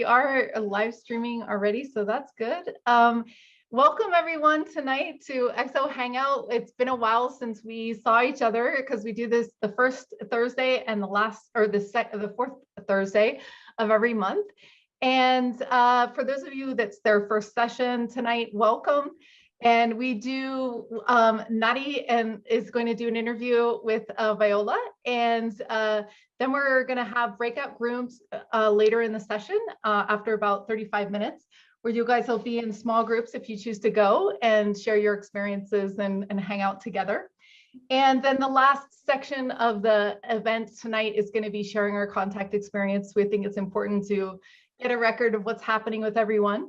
are live streaming already, so that's good. Welcome everyone tonight to ExoHangout. It's been a while since we saw each other because we do this the first Thursday and the fourth Thursday of every month. And for those of you that's their first session tonight, welcome. And we do, Nadi is going to do an interview with Viola, and then we're going to have breakout rooms later in the session after about 35 minutes, where you guys will be in small groups if you choose to go and share your experiences and hang out together. And then the last section of the event tonight is going to be sharing our contact experience. We think it's important to get a record of what's happening with everyone.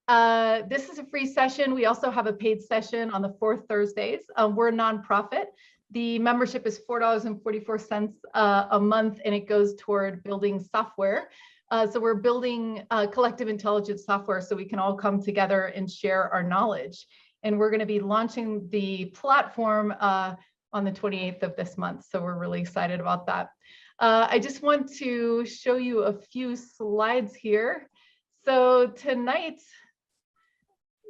This is a free session. We also have a paid session on the fourth Thursdays. We're a nonprofit. The membership is $4.44 a month, and it goes toward building software. So we're building collective intelligence software so we can all come together and share our knowledge. And we're going to be launching the platform on the 28th of this month. So we're really excited about that. I just want to show you a few slides here. So tonight,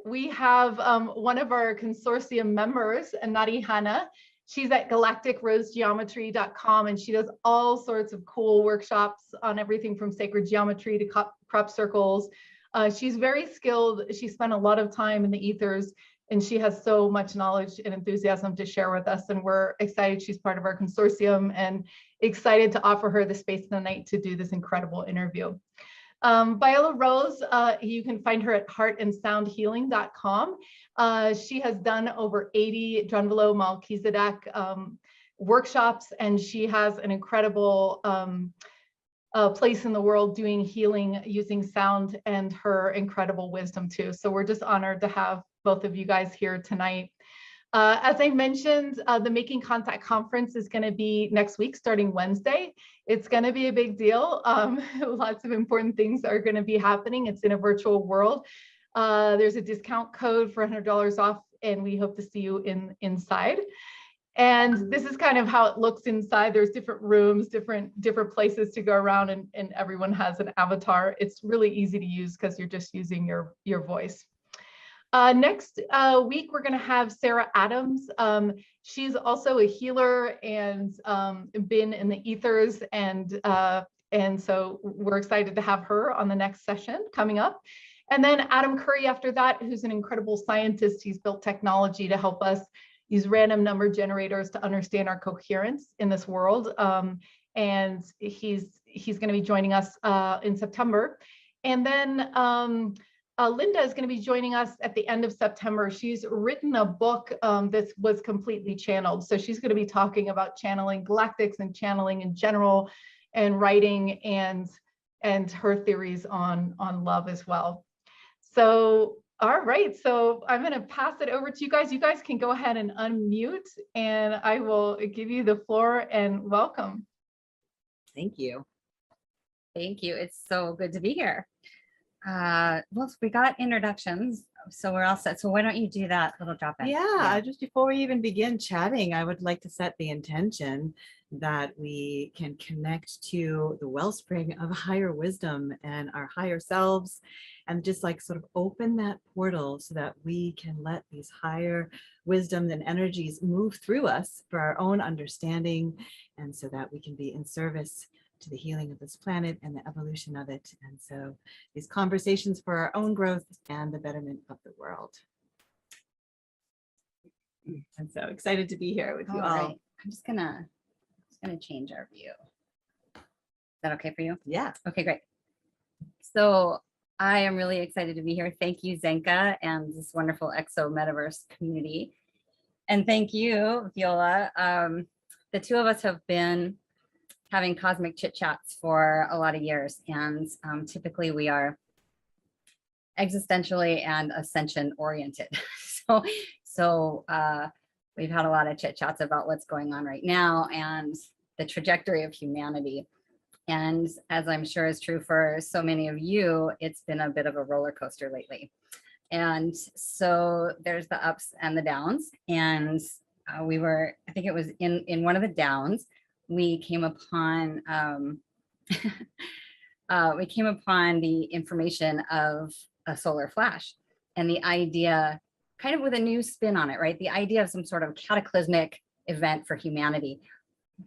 we have one of our consortium members, Nadi Hana. She's at galacticrosegeometry.com, and she does all sorts of cool workshops on everything from sacred geometry to crop circles. She's very skilled. She spent a lot of time in the ethers, and she has so much knowledge and enthusiasm to share with us. And we're excited she's part of our consortium and excited to offer her the space tonight to do this incredible interview. Viola Rose, you can find her at heartandsoundhealing.com. She has done over 80 Drunvalo Melchizedek workshops, and she has an incredible place in the world doing healing using sound and her incredible wisdom too. So we're just honored to have both of you guys here tonight. As I mentioned, the Making Contact Conference is going to be next week, starting Wednesday. It's going to be a big deal. Lots of important things are going to be happening. It's in a virtual world. There's a discount code for $100 off, and we hope to see you inside. And this is kind of how it looks inside. There's different rooms, different places to go around, and everyone has an avatar. It's really easy to use because you're just using your voice. Next week, we're going to have Sarah Adams. She's also a healer and been in the ethers, and so we're excited to have her on the next session coming up. And then Adam Curry after that, who's an incredible scientist. He's built technology to help us use random number generators to understand our coherence in this world. And he's going to be joining us in September. And then Linda is going to be joining us at the end of September. She's written a book that was completely channeled. So she's going to be talking about channeling galactics and channeling in general, and writing and her theories on love as well. So, all right. So I'm going to pass it over to you guys. You guys can go ahead and unmute, and I will give you the floor and welcome. Thank you. Thank you. It's so good to be here. Well, we got introductions, so we're all set. So why don't you do that little drop in? Yeah, just before we even begin chatting, I would like to set the intention that we can connect to the wellspring of higher wisdom and our higher selves, and just like sort of open that portal so that we can let these higher wisdoms and energies move through us for our own understanding, and so that we can be in service to the healing of this planet and the evolution of it. And so these conversations for our own growth and the betterment of the world. I'm so excited to be here with you all. Right. I'm just gonna change our view. Is that okay for you? Yeah. Okay, great. So I am really excited to be here. Thank you, Zenka, and this wonderful Exo Metaverse community. And thank you, Viola. The two of us have been having cosmic chit chats for a lot of years, and typically we are existentially and ascension oriented. So we've had a lot of chit chats about what's going on right now and the trajectory of humanity. And as I'm sure is true for so many of you, it's been a bit of a roller coaster lately. And so there's the ups and the downs. And we were, I think it was in one of the downs, we came upon we came upon the information of a solar flash and the idea, kind of with a new spin on it, right? The idea of some sort of cataclysmic event for humanity.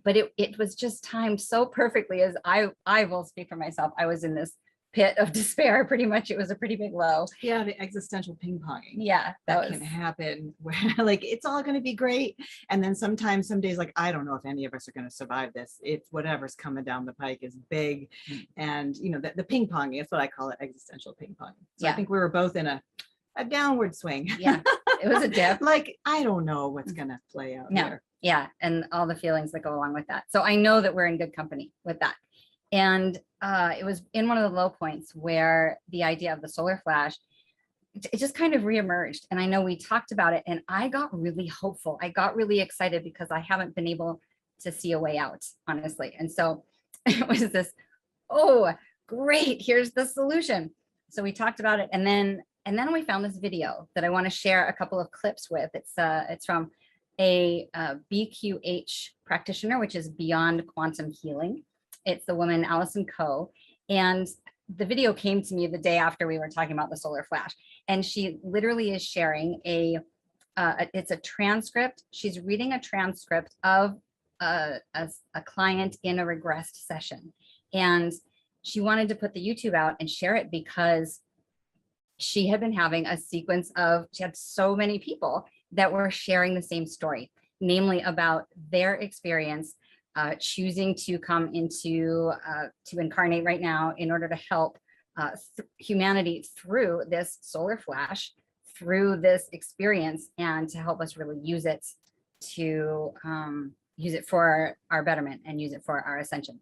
But it was just timed so perfectly, as I will speak for myself. I was in this pit of despair, pretty much. It was a pretty big low. Yeah, the existential ping ponging. Yeah, that can happen where like it's all going to be great, and then sometimes some days like I don't know if any of us are going to survive this. It's whatever's coming down the pike is big, and you know the ping ponging. That's what I call it, existential ping pong. So Yeah. I think we were both in a downward swing. Yeah, it was a dip. Like I don't know what's going to play out here. Yeah, and all the feelings that go along with that. So I know that we're in good company with that. And it was in one of the low points where the idea of the solar flash, it just kind of reemerged. And I know we talked about it, and I got really hopeful. I got really excited because I haven't been able to see a way out, honestly. And so it was this, oh, great, here's the solution. So we talked about it, and then we found this video that I want to share a couple of clips with. It's from a BQH practitioner, which is Beyond Quantum Healing. It's the woman Allison Coe, and the video came to me the day after we were talking about the solar flash, and she literally is sharing it's a transcript. She's reading a transcript of a client in a regressed session, and she wanted to put the YouTube out and share it because she had been having a sequence of, she had so many people that were sharing the same story, namely about their experience choosing to come into, to incarnate right now in order to help humanity through this solar flash, through this experience, and to help us really use it to use it for our betterment and use it for our ascension.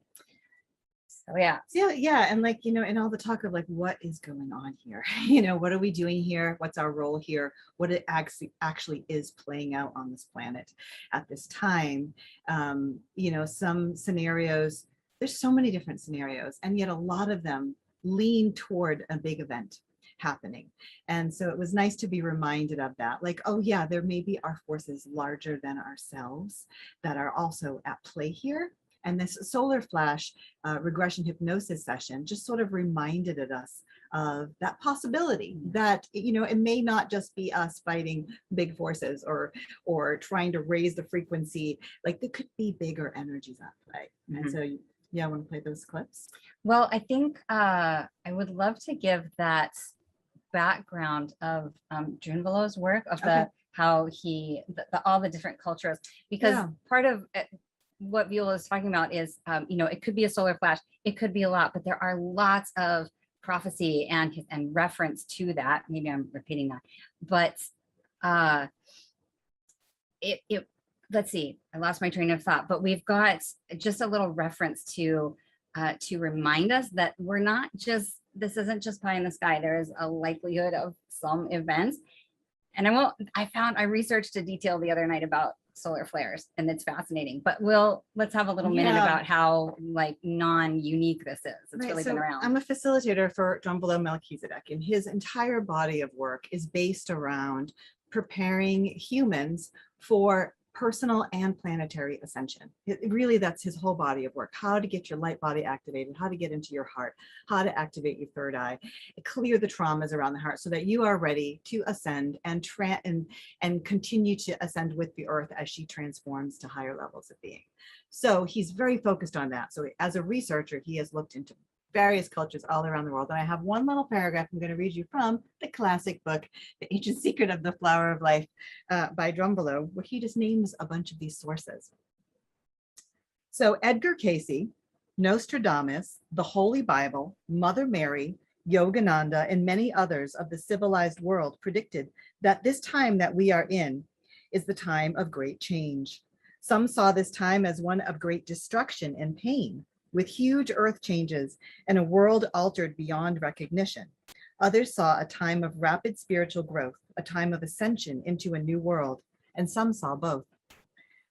So Yeah. And like, you know, and all the talk of like, what is going on here? You know, what are we doing here? What's our role here? What it actually is playing out on this planet at this time. You know, some scenarios, there's so many different scenarios, and yet a lot of them lean toward a big event happening. And so it was nice to be reminded of that. Like, oh yeah, there may be our forces larger than ourselves that are also at play here. And this solar flash regression hypnosis session just sort of reminded us of that possibility that, you know, it may not just be us fighting big forces or trying to raise the frequency. Like there could be bigger energies at play. And so, yeah, I want to play those clips. Well, I think I would love to give that background of Drunvalo's work, of how he, all the different cultures, because part of what Viola is talking about is, you know, it could be a solar flash, it could be a lot, but there are lots of prophecy and reference to that. Maybe I'm repeating that, but let's see, I lost my train of thought, but we've got just a little reference to remind us that we're not just, this isn't just pie in the sky. There is a likelihood of some events. And I researched a detail the other night about solar flares, and it's fascinating, but let's have a little minute about how like non-unique this is. It's really been around. I'm a facilitator for Drunvalo Melchizedek, and his entire body of work is based around preparing humans for personal and planetary ascension. Really, that's his whole body of work. How to get your light body activated, how to get into your heart, how to activate your third eye, clear the traumas around the heart so that you are ready to ascend and continue to ascend with the earth as she transforms to higher levels of being. So he's very focused on that. So as a researcher, he has looked into various cultures all around the world. And I have one little paragraph I'm going to read you from the classic book, The Ancient Secret of the Flower of Life by Drunvalo, where he just names a bunch of these sources. So Edgar Cayce, Nostradamus, the Holy Bible, Mother Mary, Yogananda, and many others of the civilized world predicted that this time that we are in is the time of great change. Some saw this time as one of great destruction and pain, with huge earth changes and a world altered beyond recognition. Others saw a time of rapid spiritual growth, a time of ascension into a new world, and some saw both.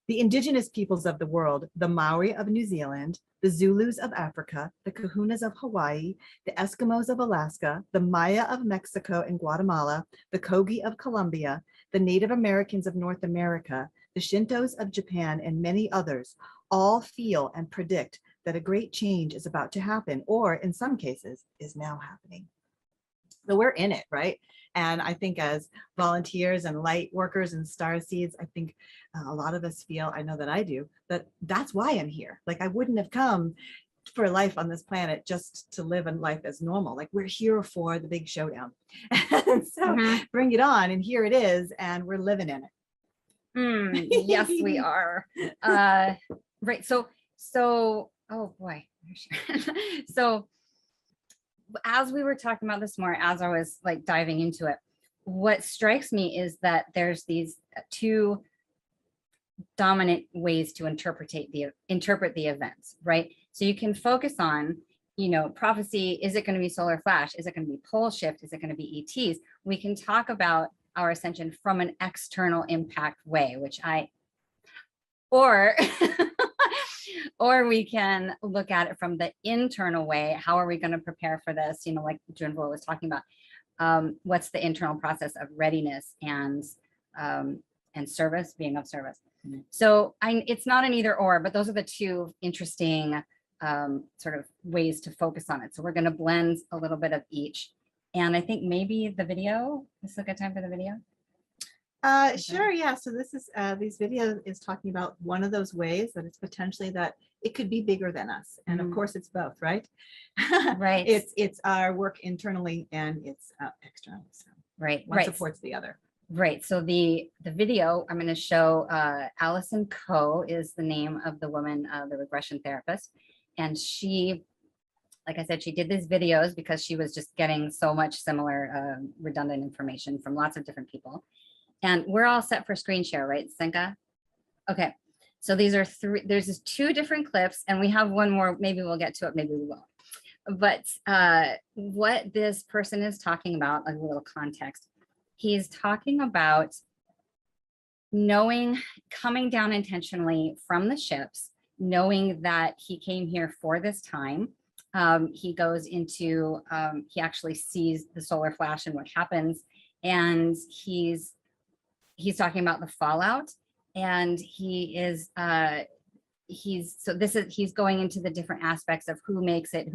The indigenous peoples of the world, the Maori of New Zealand, the Zulus of Africa, the Kahunas of Hawaii, the Eskimos of Alaska, the Maya of Mexico and Guatemala, the Kogi of Colombia, the Native Americans of North America, the Shintos of Japan, and many others, all feel and predict that a great change is about to happen, or in some cases is now happening. So we're in it, right? And I think as volunteers and light workers and star seeds, I think a lot of us feel, I know that I do, that that's why I'm here. Like I wouldn't have come for life on this planet just to live a life as normal. Like we're here for the big showdown. And so bring it on. And here it is. And we're living in it. Yes, we are. Right. So, oh boy. So as we were talking about this more, as I was like diving into it, what strikes me is that there's these two dominant ways to interpret the events, right? So you can focus on, you know, prophecy. Is it going to be solar flash? Is it going to be pole shift? Is it going to be ETs? We can talk about our ascension from an external impact way, or we can look at it from the internal way. How are we going to prepare for this? You know, like Drunvalo was talking about, what's the internal process of readiness and service, being of service. So it's not an either or, but those are the two interesting sort of ways to focus on it. So we're going to blend a little bit of each. And I think maybe the video, this is a good time for the video. Sure. Yeah. So this video is talking about one of those ways that it's potentially that it could be bigger than us. And of course it's both, right? Right. It's our work internally and it's externally. So right. One supports the other. Right. So the video I'm going to show, Allison Coe is the name of the woman, the regression therapist. And she, like I said, she did these videos because she was just getting so much similar redundant information from lots of different people. And we're all set for screen share, right, Senka? Okay. So these are there's just two different clips and we have one more, maybe we'll get to it, maybe we won't. But what this person is talking about, like a little context, he's talking about coming down intentionally from the ships, knowing that he came here for this time. He goes into, he actually sees the solar flash and what happens. And he's talking about the fallout, and he's going into the different aspects of who makes it,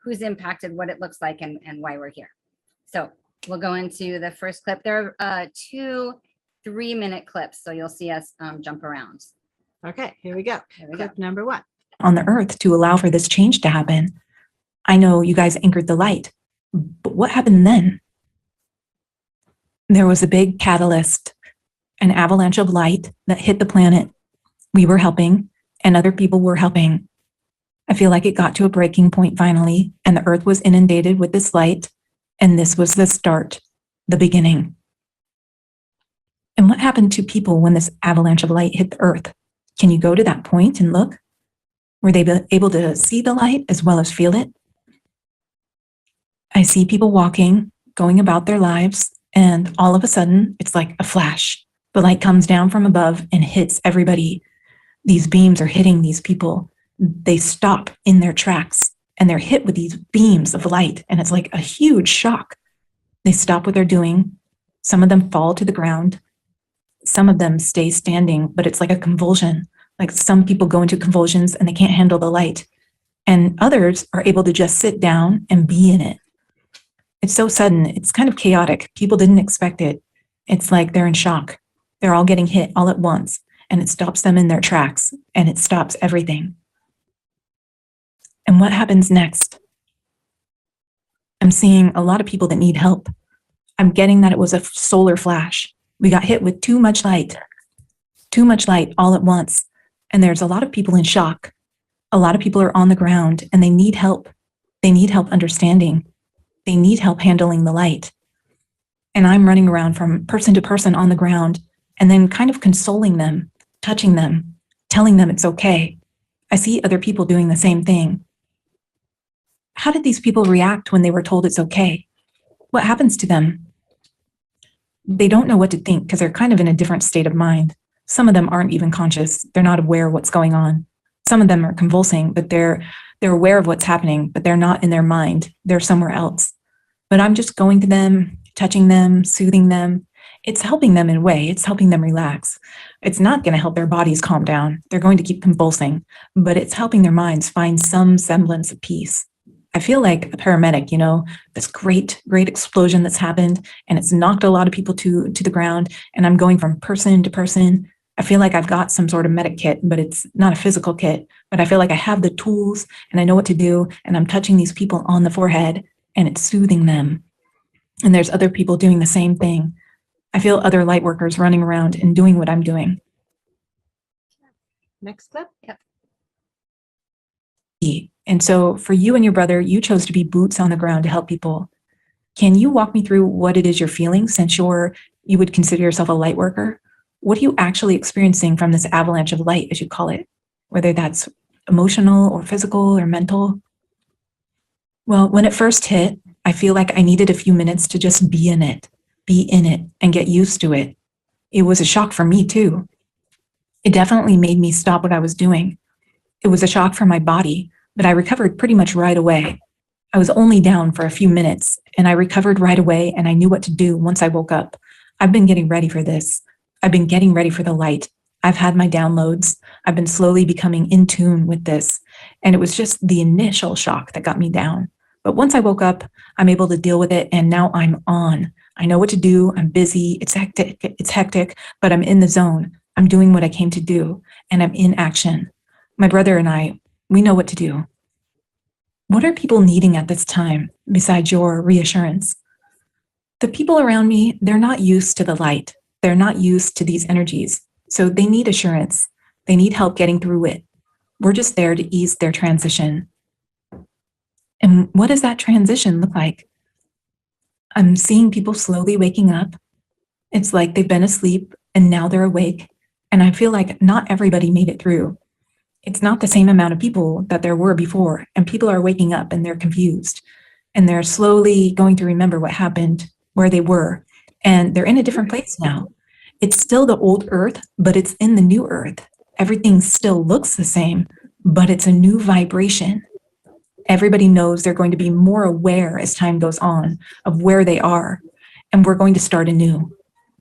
who's impacted, what it looks like, and why we're here. So we'll go into the first clip. There are 2 3-minute clips, so you'll see us jump around. Okay, here we go. Clip number 1. On the earth to allow for this change to happen. I know you guys anchored the light, but what happened then? There was a big catalyst, an avalanche of light that hit the planet. We were helping and other people were helping. I feel like it got to a breaking point finally, and the earth was inundated with this light, and this was the start, the beginning. And what happened to people when this avalanche of light hit the earth? Can you go to that point and look? Were they able to see the light as well as feel it? I see people walking, going about their lives, and all of a sudden, it's like a flash. The light comes down from above and hits everybody. These beams are hitting these people. They stop in their tracks, and they're hit with these beams of light, and it's like a huge shock. They stop what they're doing. Some of them fall to the ground. Some of them stay standing, but it's like a convulsion. Like some people go into convulsions and they can't handle the light. And others are able to just sit down and be in it. It's so sudden. It's kind of chaotic. People didn't expect it. It's like they're in shock. They're all getting hit all at once, and it stops them in their tracks, and it stops everything. And what happens next? I'm seeing a lot of people that need help. I'm getting that it was a solar flash. We got hit with too much light all at once. And there's a lot of people in shock. A lot of people are on the ground and they need help. They need help understanding. They need help handling the light. And I'm running around from person to person on the ground and then kind of consoling them, touching them, telling them it's okay. I see other people doing the same thing. How did these people react when they were told it's okay? What happens to them? They don't know what to think because they're kind of in a different state of mind. Some of them aren't even conscious. They're not aware of what's going on. Some of them are convulsing, but they're aware of what's happening, but they're not in their mind. They're somewhere else. But I'm just going to them, touching them, soothing them, It's helping them in a way. It's helping them relax. It's not going to help their bodies calm down. They're going to keep convulsing, but it's helping their minds find some semblance of peace. I feel like a paramedic, this great explosion that's happened, and it's knocked a lot of people to the ground, and I'm going from person to person. I feel like I've got some sort of medic kit, but it's not a physical kit, but I feel like I have the tools and I know what to do, and I'm touching these people on the forehead and it's soothing them. And there's other people doing the same thing. I feel other light workers running around and doing what I'm doing. Next clip. Yep. And so for you and your brother, you chose to be boots on the ground to help people. Can you walk me through what it is you're feeling, since you would consider yourself a light worker? What are you actually experiencing from this avalanche of light, as you call it, whether that's emotional or physical or mental? Well, when it first hit, I feel like I needed a few minutes to just be in it and get used to it. It was a shock for me too. It definitely made me stop what I was doing. It was a shock for my body, but I recovered pretty much right away. I was only down for a few minutes and I recovered right away, and I knew what to do once I woke up. I've been getting ready for this. I've been getting ready for the light. I've had my downloads. I've been slowly becoming in tune with this. And it was just the initial shock that got me down. But once I woke up, I'm able to deal with it, and now I'm on. I know what to do. I'm busy. It's hectic, but I'm in the zone. I'm doing what I came to do, and I'm in action. My brother and I, we know what to do. What are people needing at this time besides your reassurance? The people around me, they're not used to the light. They're not used to these energies. So they need assurance. They need help getting through it. We're just there to ease their transition. And what does that transition look like? I'm seeing people slowly waking up. It's like they've been asleep and now they're awake. And I feel like not everybody made it through. It's not the same amount of people that there were before, and people are waking up and they're confused. And they're slowly going to remember what happened, where they were, and they're in a different place now. It's still the old earth, but it's in the new earth. Everything still looks the same, but it's a new vibration. Everybody knows they're going to be more aware as time goes on of where they are, and we're going to start anew.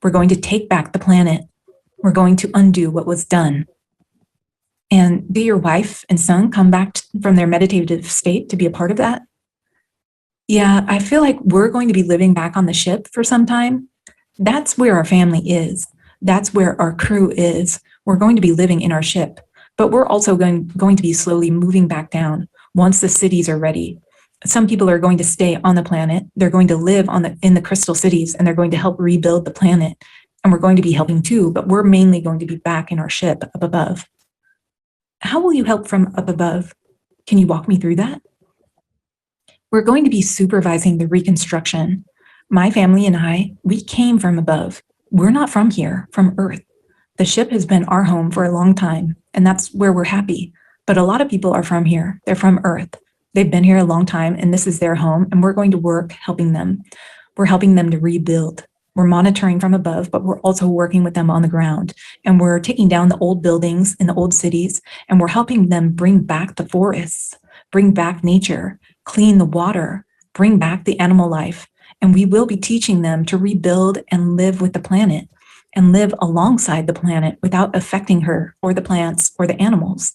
We're going to take back the planet. We're going to undo what was done. And do your wife and son come back from their meditative state to be a part of that? Yeah, I feel like we're going to be living back on the ship for some time. That's where our family is. That's where our crew is. We're going to be living in our ship, but we're also going to be slowly moving back down once the cities are ready. Some people are going to stay on the planet. They're going to live in the crystal cities, and they're going to help rebuild the planet. And we're going to be helping too, but we're mainly going to be back in our ship up above. How will you help from up above? Can you walk me through that? We're going to be supervising the reconstruction. My family and I, we came from above. We're not from here, from Earth. The ship has been our home for a long time, and that's where we're happy. But a lot of people are from here. They're from Earth. They've been here a long time, and this is their home, and we're going to work helping them. We're helping them to rebuild. We're monitoring from above, but we're also working with them on the ground. And we're taking down the old buildings in the old cities, and we're helping them bring back the forests, bring back nature, clean the water, bring back the animal life. And we will be teaching them to rebuild and live with the planet and live alongside the planet without affecting her or the plants or the animals.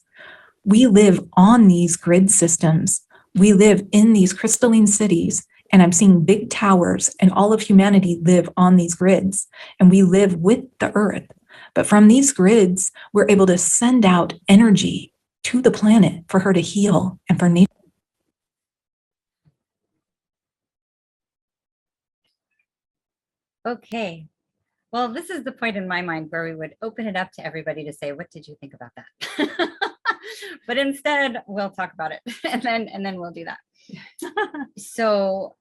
We live on these grid systems. We live in these crystalline cities, and I'm seeing big towers, and all of humanity live on these grids, and we live with the earth. But from these grids, we're able to send out energy to the planet for her to heal and for nature. Okay. Well, this is the point in my mind where we would open it up to everybody to say, what did you think about that? But instead, we'll talk about it and then we'll do that. So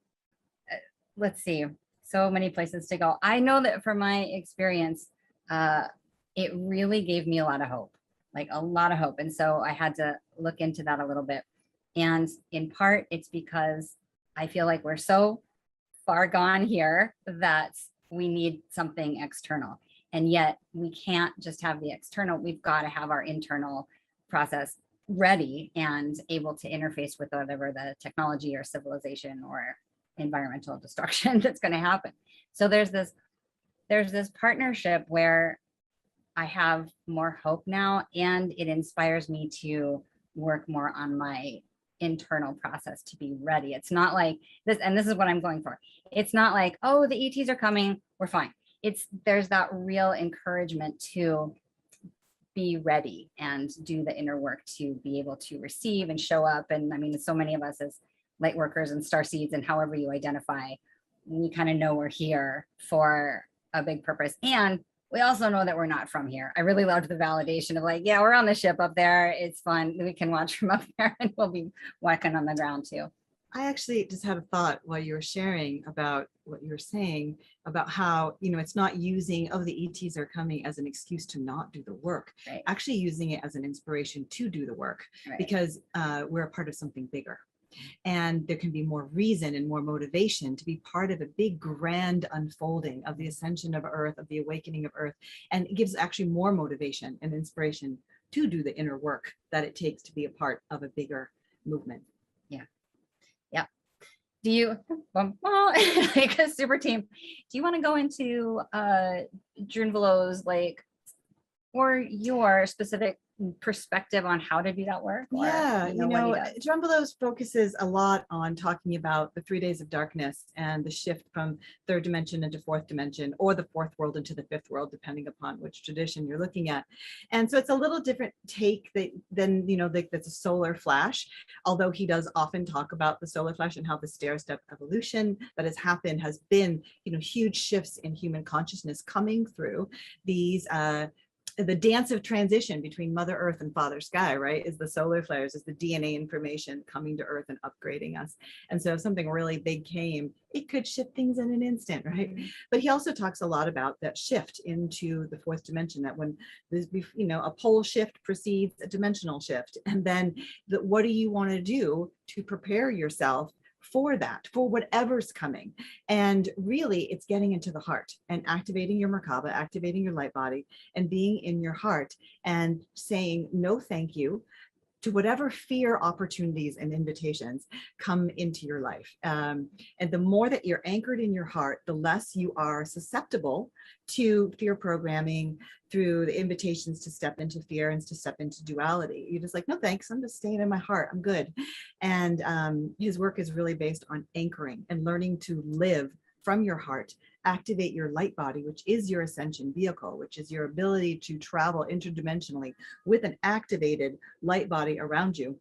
let's see. So many places to go. I know that from my experience, it really gave me a lot of hope, like a lot of hope. And so I had to look into that a little bit. And in part, it's because I feel like we're so far gone here that we need something external. And yet we can't just have the external. We've got to have our internal process ready and able to interface with whatever the technology or civilization or environmental destruction that's going to happen. So there's this there's this partnership where I have more hope now, and it inspires me to work more on my internal process to be ready. It's not like this, and this is what I'm going for. It's not like, oh, the ETs are coming, we're fine. There's that real encouragement to be ready and do the inner work to be able to receive and show up. And I mean, so many of us as light workers and star seeds, and however you identify, we kind of know we're here for a big purpose. And we also know that we're not from here. I really loved the validation of like, yeah, we're on the ship up there. It's fun. We can watch from up there, and we'll be walking on the ground too. I actually just had a thought while you were sharing about what you were saying about how, it's not using, oh, the ETs are coming as an excuse to not do the work, Right. Actually using it as an inspiration to do the work, Right. because we're a part of something bigger. And there can be more reason and more motivation to be part of a big grand unfolding of the ascension of Earth, of the awakening of Earth. And it gives actually more motivation and inspiration to do the inner work that it takes to be a part of a bigger movement. Do you, like a super team, do you want to go into Drunvalo's or your specific perspective on how to do that work? Or, Yeah, what he does? Drunvalo's focuses a lot on talking about the 3 days of darkness and the shift from third dimension into fourth dimension, or the fourth world into the fifth world, depending upon which tradition you're looking at. And so it's a little different take than that's a solar flash, although he does often talk about the solar flash and how the stair-step evolution that has happened has been, huge shifts in human consciousness coming through these the dance of transition between Mother Earth and Father Sky, right, is the solar flares, is the DNA information coming to Earth and upgrading us. And so if something really big came, it could shift things in an instant, right? Mm-hmm. But he also talks a lot about that shift into the fourth dimension, that when there's, a pole shift precedes a dimensional shift. And then what do you want to do to prepare yourself for that, for whatever's coming? And really it's getting into the heart and activating your Merkaba, activating your light body, and being in your heart and saying no thank you to whatever fear opportunities and invitations come into your life. And the more that you're anchored in your heart, the less you are susceptible to fear programming through the invitations to step into fear and to step into duality. You're just like, no thanks, I'm just staying in my heart, I'm good. And his work is really based on anchoring and learning to live from your heart, activate your light body, which is your ascension vehicle, which is your ability to travel interdimensionally with an activated light body around you,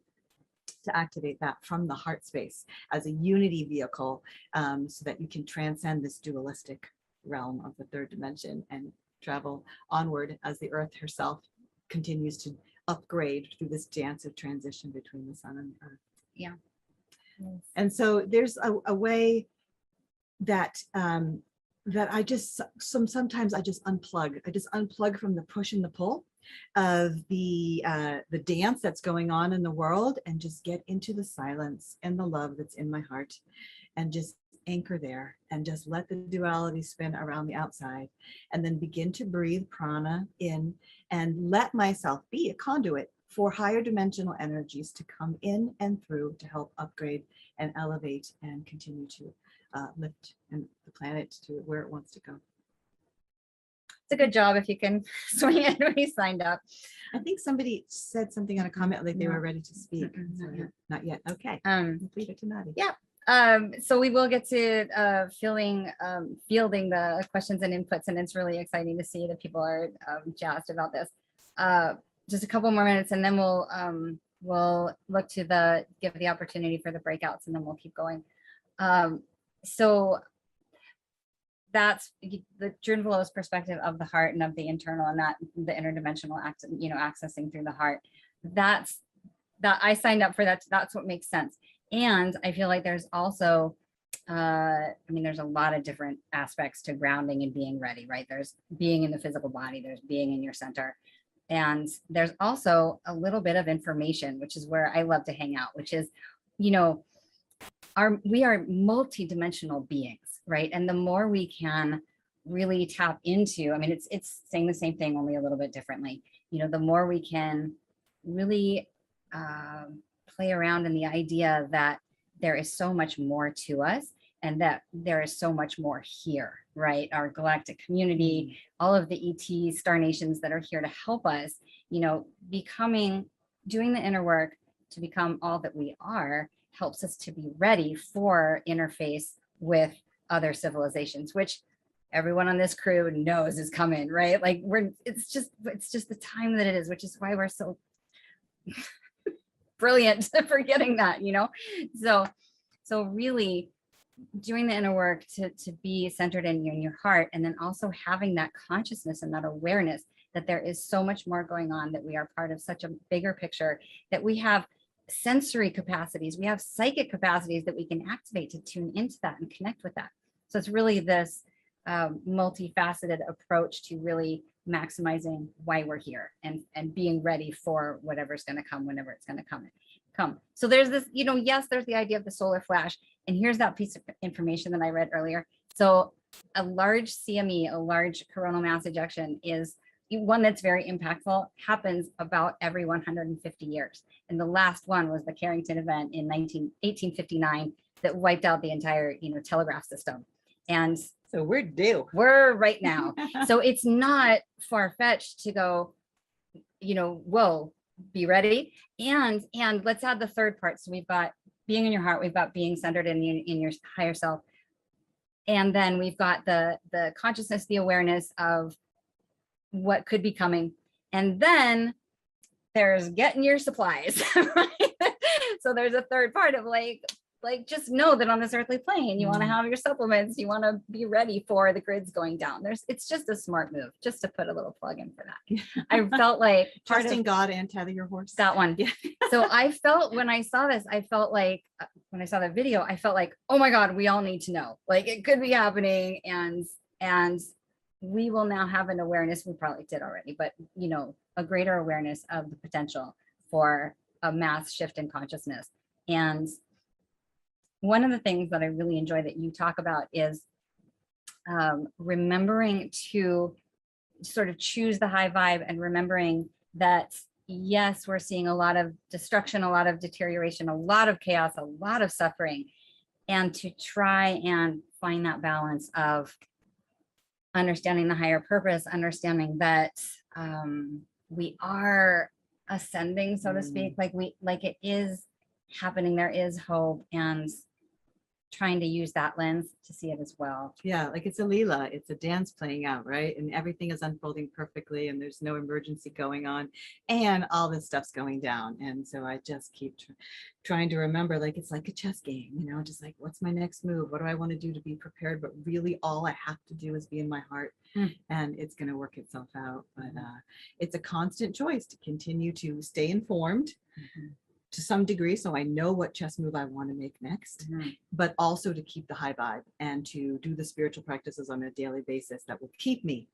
to activate that from the heart space as a unity vehicle, so that you can transcend this dualistic realm of the third dimension and travel onward as the Earth herself continues to upgrade through this dance of transition between the sun and the Earth. Yeah. And so there's a way that that I just sometimes I just unplug. I just unplug from the push and the pull of the dance that's going on in the world, and just get into the silence and the love that's in my heart, and just anchor there, and just let the duality spin around the outside, and then begin to breathe prana in, and let myself be a conduit for higher dimensional energies to come in and through to help upgrade and elevate and continue to lift and the planet to where it wants to go. It's a good job if you can swing it when you signed up. I think somebody said something on a comment like they were ready to speak. Not yet. Okay. Leave it to Nadi. Yeah. So we will get to fielding the questions and inputs, and it's really exciting to see that people are jazzed about this. Just a couple more minutes, and then we'll look to give the opportunity for the breakouts, and then we'll keep going. So that's the Drunvalo's perspective of the heart and of the internal, and that the interdimensional accessing through the heart. That I signed up for that. That's what makes sense. And I feel like there's also, there's a lot of different aspects to grounding and being ready, right? There's being in the physical body, there's being in your center. And there's also a little bit of information, which is where I love to hang out, which is, we are multi-dimensional beings, right? And the more we can really tap into, it's saying the same thing, only a little bit differently. The more we can really play around in the idea that there is so much more to us, and that there is so much more here, right? Our galactic community, all of the ET star nations that are here to help us, you know, doing the inner work to become all that we are helps us to be ready for interface with other civilizations, which everyone on this crew knows is coming, right? Like it's just the time that it is, which is why we're so brilliant for getting that, you know? So really doing the inner work to be centered in your heart, and then also having that consciousness and that awareness that there is so much more going on, that we are part of such a bigger picture, that we have sensory capacities, we have psychic capacities that we can activate to tune into that and connect with that. So it's really this multifaceted approach to really maximizing why we're here and being ready for whatever's going to come whenever it's going to come. So there's this, you know, yes, there's the idea of the solar flash, and here's that piece of information that I read earlier. So a large CME, a large coronal mass ejection, is one that's very impactful, happens about every 150 years. And the last one was the Carrington event in 1859 that wiped out the entire, you know, telegraph system. And so we're due. We're right now. So it's not far-fetched to go, you know, whoa, be ready. And let's add the third part. So we've got being in your heart, we've got being centered in your higher self. And then we've got the consciousness, the awareness of what could be coming. And then there's getting your supplies. Right? So there's a third part of like just know that on this earthly plane, you want to have your supplements, you want to be ready for the grids going down. It's just a smart move, just to put a little plug in for that. I felt like trusting God and tether your horse. That one. Yeah. So I felt when I saw this, I felt like when I saw the video, I felt like, oh my God, we all need to know, like it could be happening. And we will now have an awareness, we probably did already, but you know, a greater awareness of the potential for a mass shift in consciousness. And one of the things that I really enjoy that you talk about is remembering to sort of choose the high vibe, and remembering that, yes, we're seeing a lot of destruction, a lot of deterioration, a lot of chaos, a lot of suffering, and to try and find that balance of understanding the higher purpose, understanding that we are ascending, so to speak, like it is happening, there is hope, and trying to use that lens to see it as well. Yeah, like it's a Leela, it's a dance playing out, right? And everything is unfolding perfectly, and there's no emergency going on, and all this stuff's going down. And so I just keep trying to remember, like it's like a chess game, you know, just like, what's my next move? What do I want to do to be prepared? But really all I have to do is be in my heart, and it's going to work itself out. But it's a constant choice to continue to stay informed to some degree, so I know what chess move I want to make next, but also to keep the high vibe and to do the spiritual practices on a daily basis that will keep me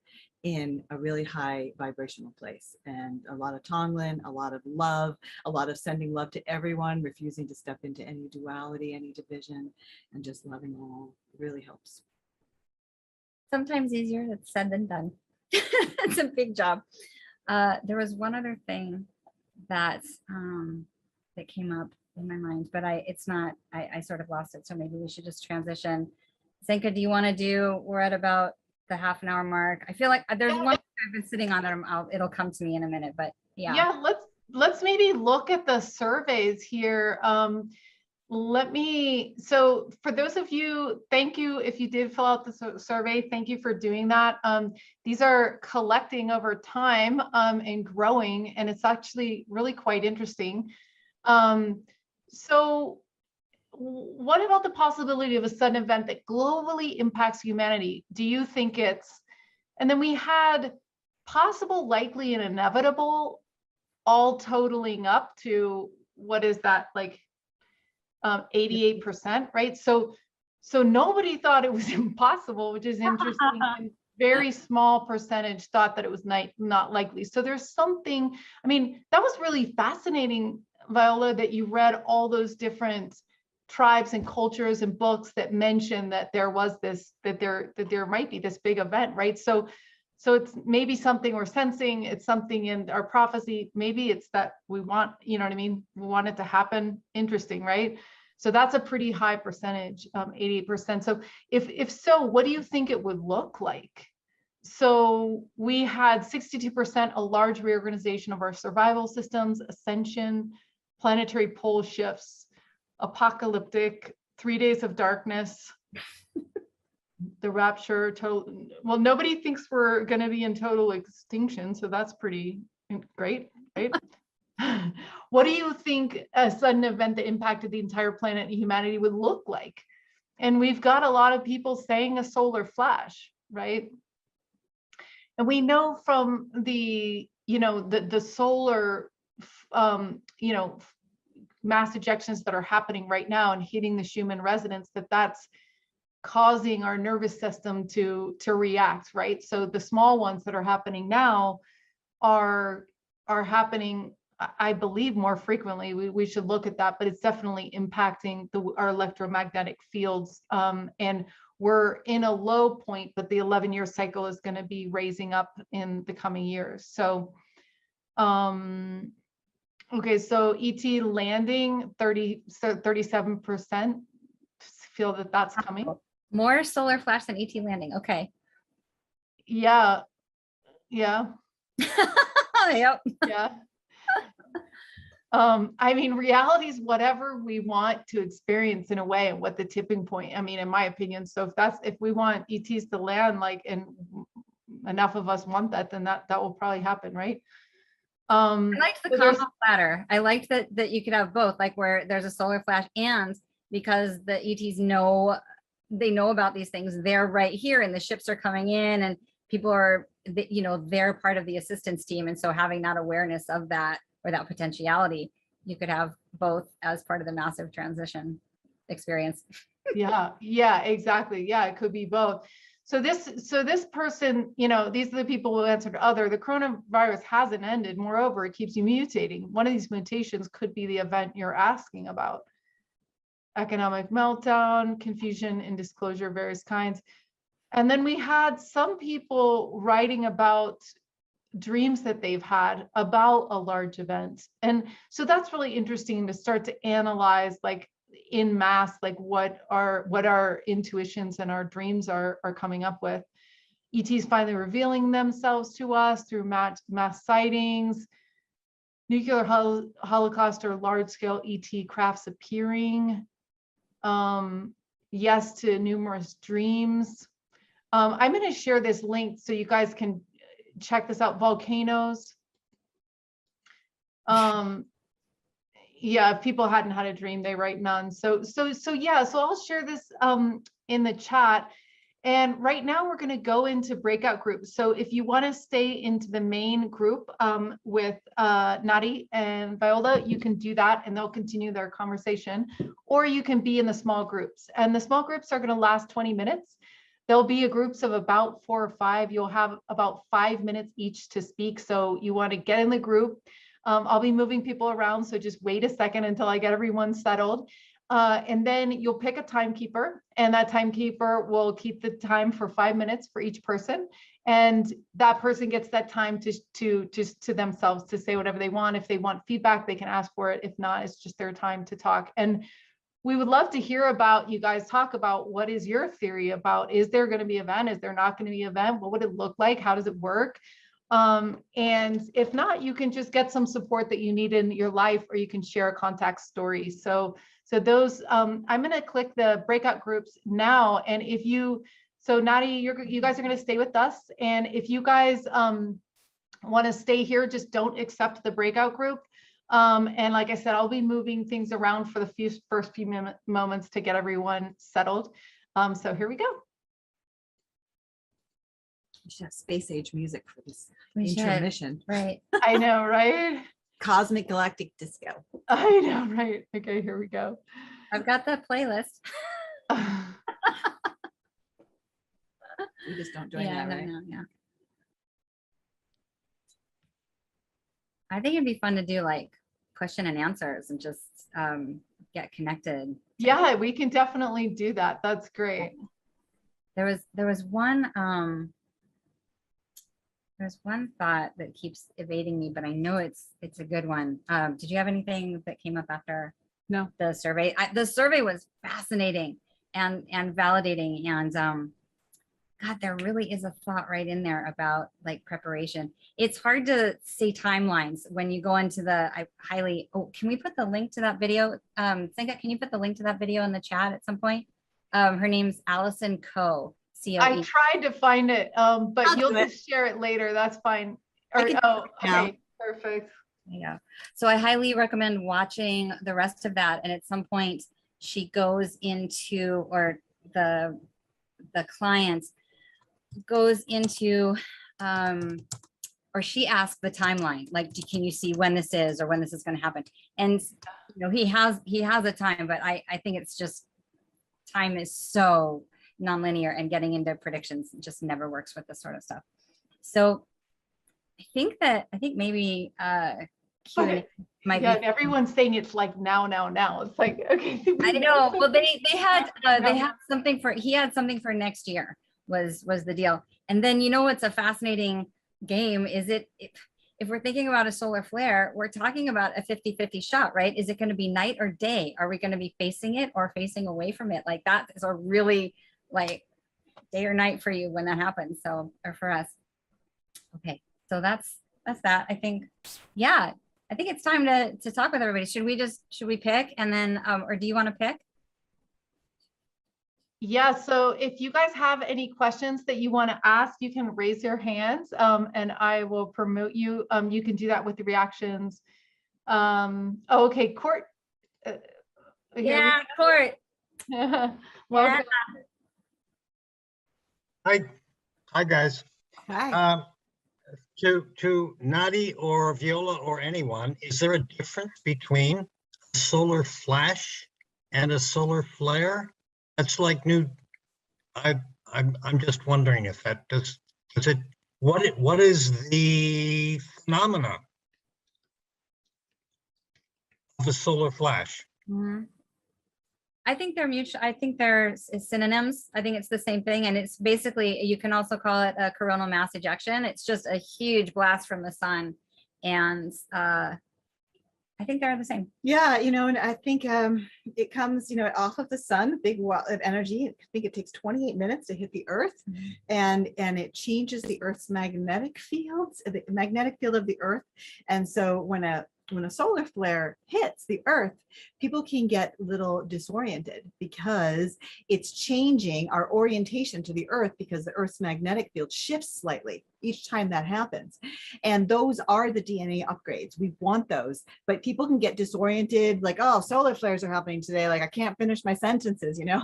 in a really high vibrational place. And a lot of Tonglen, a lot of love, a lot of sending love to everyone, refusing to step into any duality, any division, and just loving all really helps. Sometimes easier said than done. It's a big job. There was one other thing that that came up in my mind, but I sort of lost it. So maybe we should just transition. Zenka, do you want to do, we're at about the half an hour mark. I feel like there's one I've been sitting on that it'll come to me in a minute, but yeah. Yeah, let's maybe look at the surveys here. So for those of you, thank you if you did fill out the survey, thank you for doing that. These are collecting over time and growing, and it's actually really quite interesting. So what about the possibility of a sudden event that globally impacts humanity? Do you think and then we had possible, likely, and inevitable, all totaling up to, what is that, like 88%, right? So nobody thought it was impossible, which is interesting. And very small percentage thought that it was not likely. So there's something, I mean, that was really fascinating, Viola, that you read all those different tribes and cultures and books that mention that there was this, that there might be this big event, right? So it's maybe something we're sensing, it's something in our prophecy, maybe it's that we want, you know what I mean? We want it to happen. Interesting, right? So that's a pretty high percentage, 88%. So if so, what do you think it would look like? So we had 62%, a large reorganization of our survival systems, ascension, planetary pole shifts, apocalyptic, 3 days of darkness, the rapture, total. Well, nobody thinks we're going to be in total extinction, so that's pretty great, right? What do you think a sudden event that impacted the entire planet and humanity would look like? And we've got a lot of people saying a solar flash, right? And we know from the, the solar, mass ejections that are happening right now and hitting the Schumann resonance, that's causing our nervous system to react, right? So the small ones that are happening now are happening, I believe, more frequently. We should look at that, but it's definitely impacting our electromagnetic fields. And we're in a low point, but the 11-year cycle is going to be raising up in the coming years. So, okay, so ET landing, 37% feel that that's coming. More solar flash than ET landing. Okay. Yeah. Yeah. Yep. Yeah. I mean, reality is whatever we want to experience in a way, and what the tipping point, I mean, in my opinion. So if we want ETs to land, like, and enough of us want that, then that will probably happen, right? I liked the combo platter. I liked that you could have both, like where there's a solar flash, and because the ETs know about these things, they're right here and the ships are coming in and people are, they're part of the assistance team. And so having that awareness of that, or that potentiality, you could have both as part of the massive transition experience. Yeah, exactly. Yeah, it could be both. So this person, these are the people who answered other. The coronavirus hasn't ended. Moreover, it keeps you mutating. One of these mutations could be the event you're asking about. Economic meltdown, confusion and disclosure of various kinds. And then we had some people writing about dreams that they've had about a large event. And so that's really interesting to start to analyze, like in mass, like what our intuitions and our dreams are coming up with. ETs finally revealing themselves to us through mass sightings, nuclear holocaust or large scale ET crafts appearing. Yes to numerous dreams. I'm going to share this link so you guys can check this out. Volcanoes. Yeah, if people hadn't had a dream, they write none. So yeah, so I'll share this in the chat. And right now we're going to go into breakout groups. So if you want to stay into the main group with Nadi and Viola, you can do that and they'll continue their conversation, or you can be in the small groups. And the small groups are going to last 20 minutes. There'll be groups of about 4 or 5. You'll have about 5 minutes each to speak. So you want to get in the group. I'll be moving people around, so just wait a second until I get everyone settled. And then you'll pick a timekeeper, and that timekeeper will keep the time for 5 minutes for each person. And that person gets that time to themselves to say whatever they want. If they want feedback, they can ask for it. If not, it's just their time to talk. And we would love to hear about you guys talk about what is your theory about, is there going to be an event? Is there not going to be an event? What would it look like? How does it work? And if not, you can just get some support that you need in your life, or you can share a contact story. So those, I'm going to click the breakout groups now. And if you, so Nadi, you guys are going to stay with us. And if you guys want to stay here, just don't accept the breakout group. And like I said, I'll be moving things around for the first few moments to get everyone settled. So here we go. We should have space age music for this We should, intermission. right? I know, right? Cosmic galactic disco. I know, right? Okay, here we go. I've got the playlist. We just don't join Yeah, that, right? yeah. I think it'd be fun to do like question and answers and just get connected. Yeah, we can definitely do that. That's great. There was one there's one thought that keeps evading me, but I know it's a good one. Did you have anything that came up after No. the survey. The survey was fascinating and validating, and God, there really is a thought right in there about like preparation. It's hard to say timelines when you go into I highly, oh, can we put the link to that video? Senka, can you put the link to that video in the chat at some point? Her name's Allison Coe, C-O-E. I tried to find it, but I'll you'll do it. just share it later. That's fine. I Or, can oh, do it now. okay, perfect. Yeah. So I highly recommend watching the rest of that. And at some point she goes into, or the client goes into, or she asks the timeline, like, can you see when this is, or when this is going to happen? And, you know, he has a time, but I think it's just, time is so nonlinear, and getting into predictions just never works with this sort of stuff. So I think maybe, But, yeah, everyone's saying it's like now. It's like, okay. I know. Well, they had something for, he had something for next year was the deal. And then, you know, what's a fascinating game is if we're thinking about a solar flare, we're talking about a 50-50 shot, right? Is it going to be night or day? Are we going to be facing it or facing away from it? Like, that is a really like day or night for you when that happens. So, or for us. Okay. So that's that. I think, yeah, I think it's time to talk with everybody. Should we pick, and then, or do you want to pick? Yeah, so if you guys have any questions that you want to ask, you can raise your hands, and I will promote you. You can do that with the reactions. Oh, okay, Court. Yeah, Court. Welcome. Hi guys. Hi. To Nadi or Viola or anyone, is there a difference between a solar flash and a solar flare? That's like new. I'm just wondering if that does it. What is the phenomena of a solar flash? Mm-hmm. I think they're mutual. I think they're synonyms. I think it's the same thing. And it's basically, you can also call it a coronal mass ejection. It's just a huge blast from the sun. And I think they're the same. Yeah, you know, and I think it comes, you know, off of the sun, big wall of energy. I think it takes 28 minutes to hit the Earth, and it changes the Earth's magnetic fields, the magnetic field of the Earth. And so when a solar flare hits the Earth, people can get a little disoriented because it's changing our orientation to the Earth, because the Earth's magnetic field shifts slightly each time that happens. And those are the DNA upgrades. We want those, but people can get disoriented, like, oh, solar flares are happening today. Like, I can't finish my sentences, you know?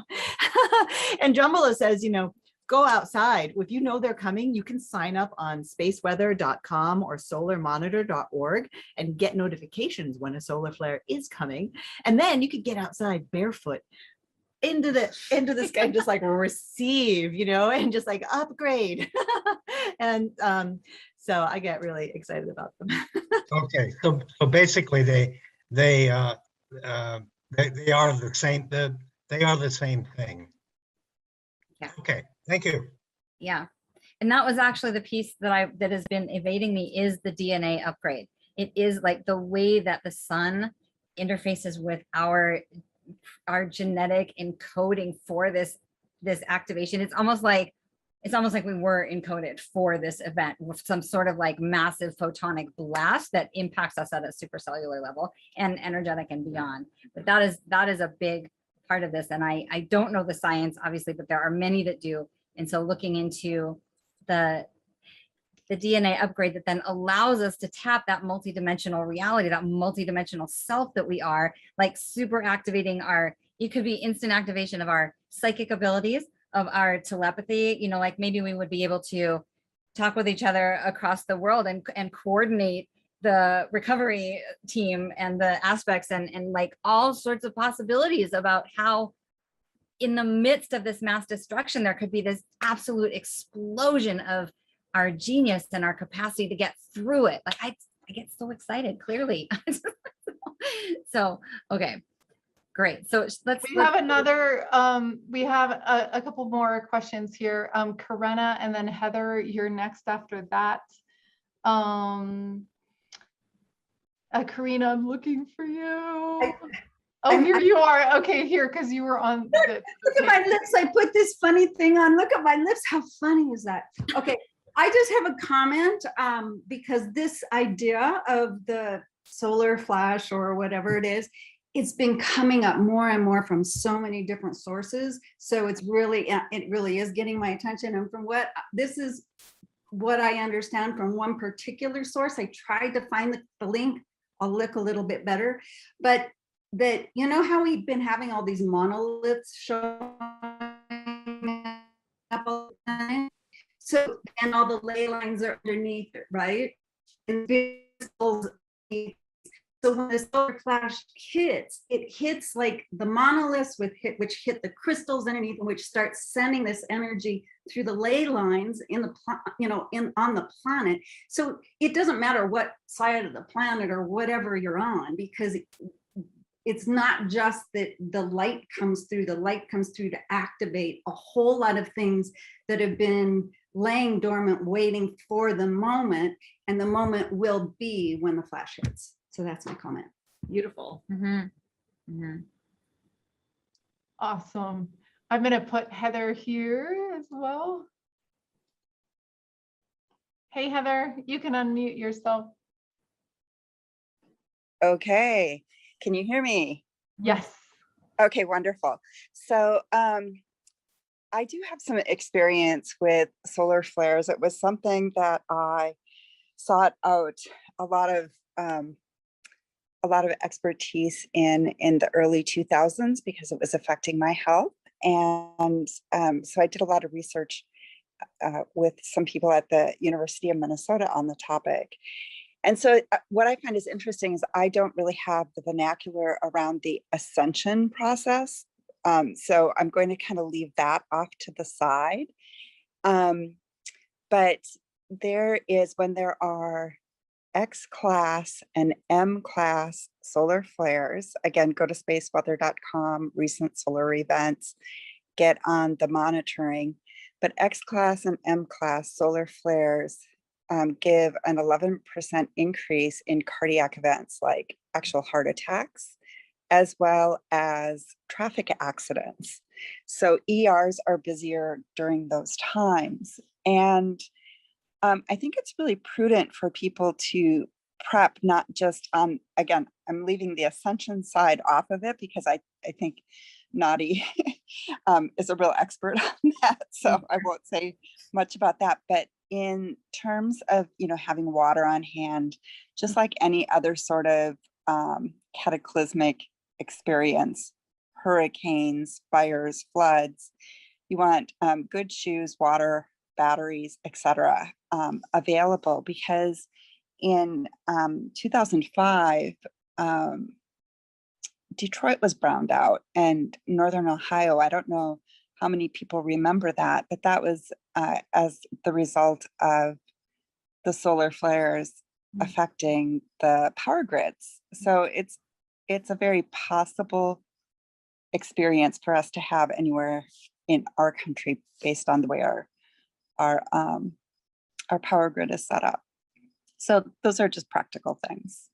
And Drunvalo says, you know, go outside. If you know they're coming, you can sign up on spaceweather.com or solarmonitor.org and get notifications when a solar flare is coming. And then you could get outside barefoot into the sky and just like receive, you know, and just like upgrade. And so I get really excited about them. Okay, so basically they are the same. They are the same thing. Yeah. Okay. Thank you. Yeah. And that was actually the piece that has been evading me, is the DNA upgrade. It is like the way that the sun interfaces with our genetic encoding for this activation. It's almost like we were encoded for this event with some sort of like massive photonic blast that impacts us at a supercellular level and energetic and beyond. But that is a big part of this. And I don't know the science, obviously, but there are many that do. And so looking into the DNA upgrade that then allows us to tap that multidimensional reality, that multidimensional self that we are, like super activating it could be instant activation of our psychic abilities, of our telepathy, you know, like maybe we would be able to talk with each other across the world and coordinate the recovery team and the aspects and like all sorts of possibilities about how in the midst of this mass destruction, there could be this absolute explosion of our genius and our capacity to get through it. Like I get so excited, clearly. So, okay, great. So we have another, we have a couple more questions here. Karena and then Heather, you're next after that. Karina, I'm looking for you. Oh, here you are. Okay, here, because you were on the. Look at my lips. I put this funny thing on. Look at my lips. How funny is that? Okay. I just have a comment because this idea of the solar flash or whatever it is, it's been coming up more and more from so many different sources. So it really is getting my attention. And from this is what I understand from one particular source. I tried to find the link. I'll look a little bit better, but that, you know how we've been having all these monoliths showing up all the time? So, and all the ley lines are underneath it, right? And crystals. So when the solar flash hits, it hits like the monoliths which hit the crystals underneath, which starts sending this energy through the ley lines in the on the planet. So it doesn't matter what side of the planet or whatever you're on, because it's not just that the light comes through. The light comes through to activate a whole lot of things that have been laying dormant, waiting for the moment, and the moment will be when the flash hits. So that's my comment. Beautiful. Awesome. I'm going to put Heather here as well. Hey, Heather, you can unmute yourself. Okay, can you hear me? Yes. Okay, wonderful. So I do have some experience with solar flares. It was something that I sought out a lot of expertise in the early 2000s because it was affecting my health. And so I did a lot of research with some people at the University of Minnesota on the topic. And so what I find is interesting is I don't really have the vernacular around the ascension process. So I'm going to kind of leave that off to the side. But there is, when there are X-class and M-class solar flares, again, go to spaceweather.com, recent solar events, get on the monitoring. But X-class and M-class solar flares give an 11% increase in cardiac events like actual heart attacks, as well as traffic accidents. So ERs are busier during those times. And I think it's really prudent for people to prep, not just on, again, I'm leaving the ascension side off of it because I think Nadi is a real expert on that. So I won't say much about that. But in terms of, having water on hand, just like any other sort of cataclysmic experience, hurricanes, fires, floods, you want good shoes, water, batteries, etc. Available, because in 2005, Detroit was browned out, and Northern Ohio, I don't know how many people remember that, but that was as the result of the solar flares affecting the power grids. So it's a very possible experience for us to have anywhere in our country based on the way our power grid is set up. So those are just practical things.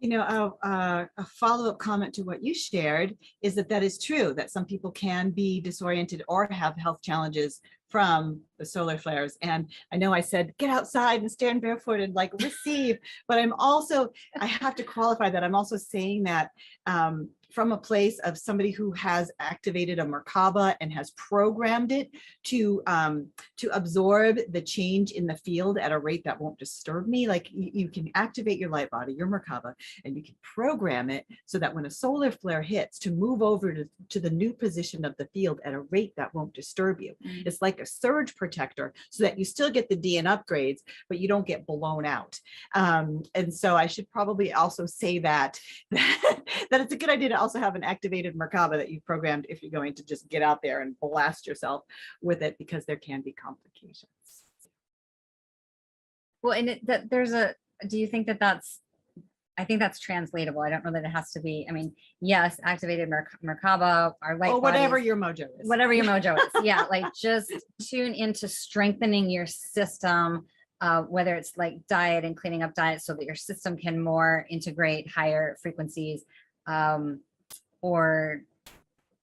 A follow-up comment to what you shared is that is true, that some people can be disoriented or have health challenges from the solar flares. And I know I said, get outside and stand barefooted, like receive, but I have to qualify that. I'm also saying that from a place of somebody who has activated a Merkaba and has programmed it to absorb the change in the field at a rate that won't disturb me. Like you can activate your light body, your Merkaba, and you can program it so that when a solar flare hits, to move over to the new position of the field at a rate that won't disturb you. Mm-hmm. It's like a surge protector so that you still get the DN upgrades, but you don't get blown out. And so I should probably also say that it's a good idea to also have an activated Merkaba that you've programmed if you're going to just get out there and blast yourself with it, because there can be complications. Well, and do you think that's, I think that's translatable. I don't know that it has to be, yes, activated Merkaba, our light whatever bodies, your mojo is. Whatever your mojo is. Yeah, like just tune into strengthening your system whether it's like diet and cleaning up diet so that your system can more integrate higher frequencies, or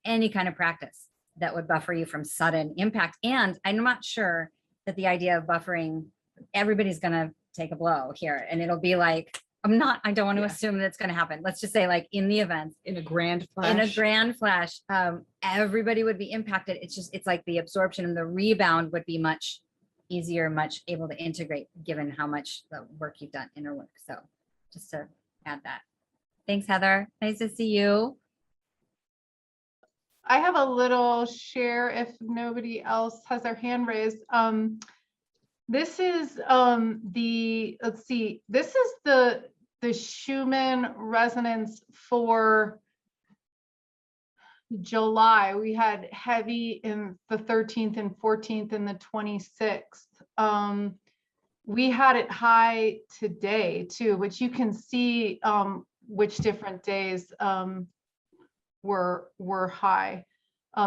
any kind of practice that would buffer you from sudden impact. And I'm not sure that the idea of buffering, everybody's going to take a blow here, and it'll be like, I don't want to assume that's going to happen. Let's just say, like, in the event, In a grand flash. in a grand flash, everybody would be impacted. It's like the absorption and the rebound would be much easier, much able to integrate, given how much the work you've done, inner work. So just to add that. Thanks, Heather. Nice to see you. I have a little share if nobody else has their hand raised. This is let's see, this is the Schumann Resonance for July. We had heavy in the 13th and 14th and the 26th. We had it high today too, which you can see which different days were high.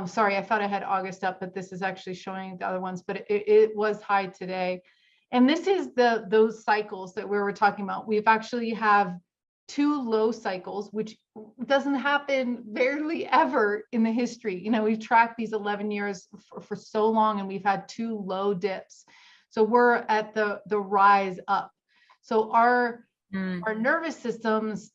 Sorry, I thought I had August up, but this is actually showing the other ones, but it was high today. And this is those cycles that we were talking about. We've actually have 2 low cycles, which doesn't happen barely ever in the history. You know, we've tracked these 11 years for so long, and we've had 2 low dips. So we're at the rise up. So our nervous systems,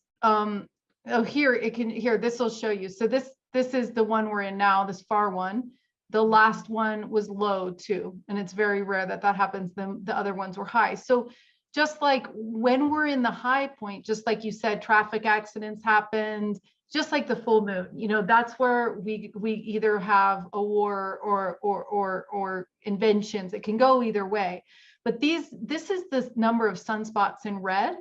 here, this will show you. So this is the one we're in now, this far one. The last one was low too, and it's very rare that happens. The other ones were high. So just like when we're in the high point, just like you said, traffic accidents happened, just like the full moon, you know, that's where we either have a war or inventions. It can go either way. But this is the number of sunspots in red.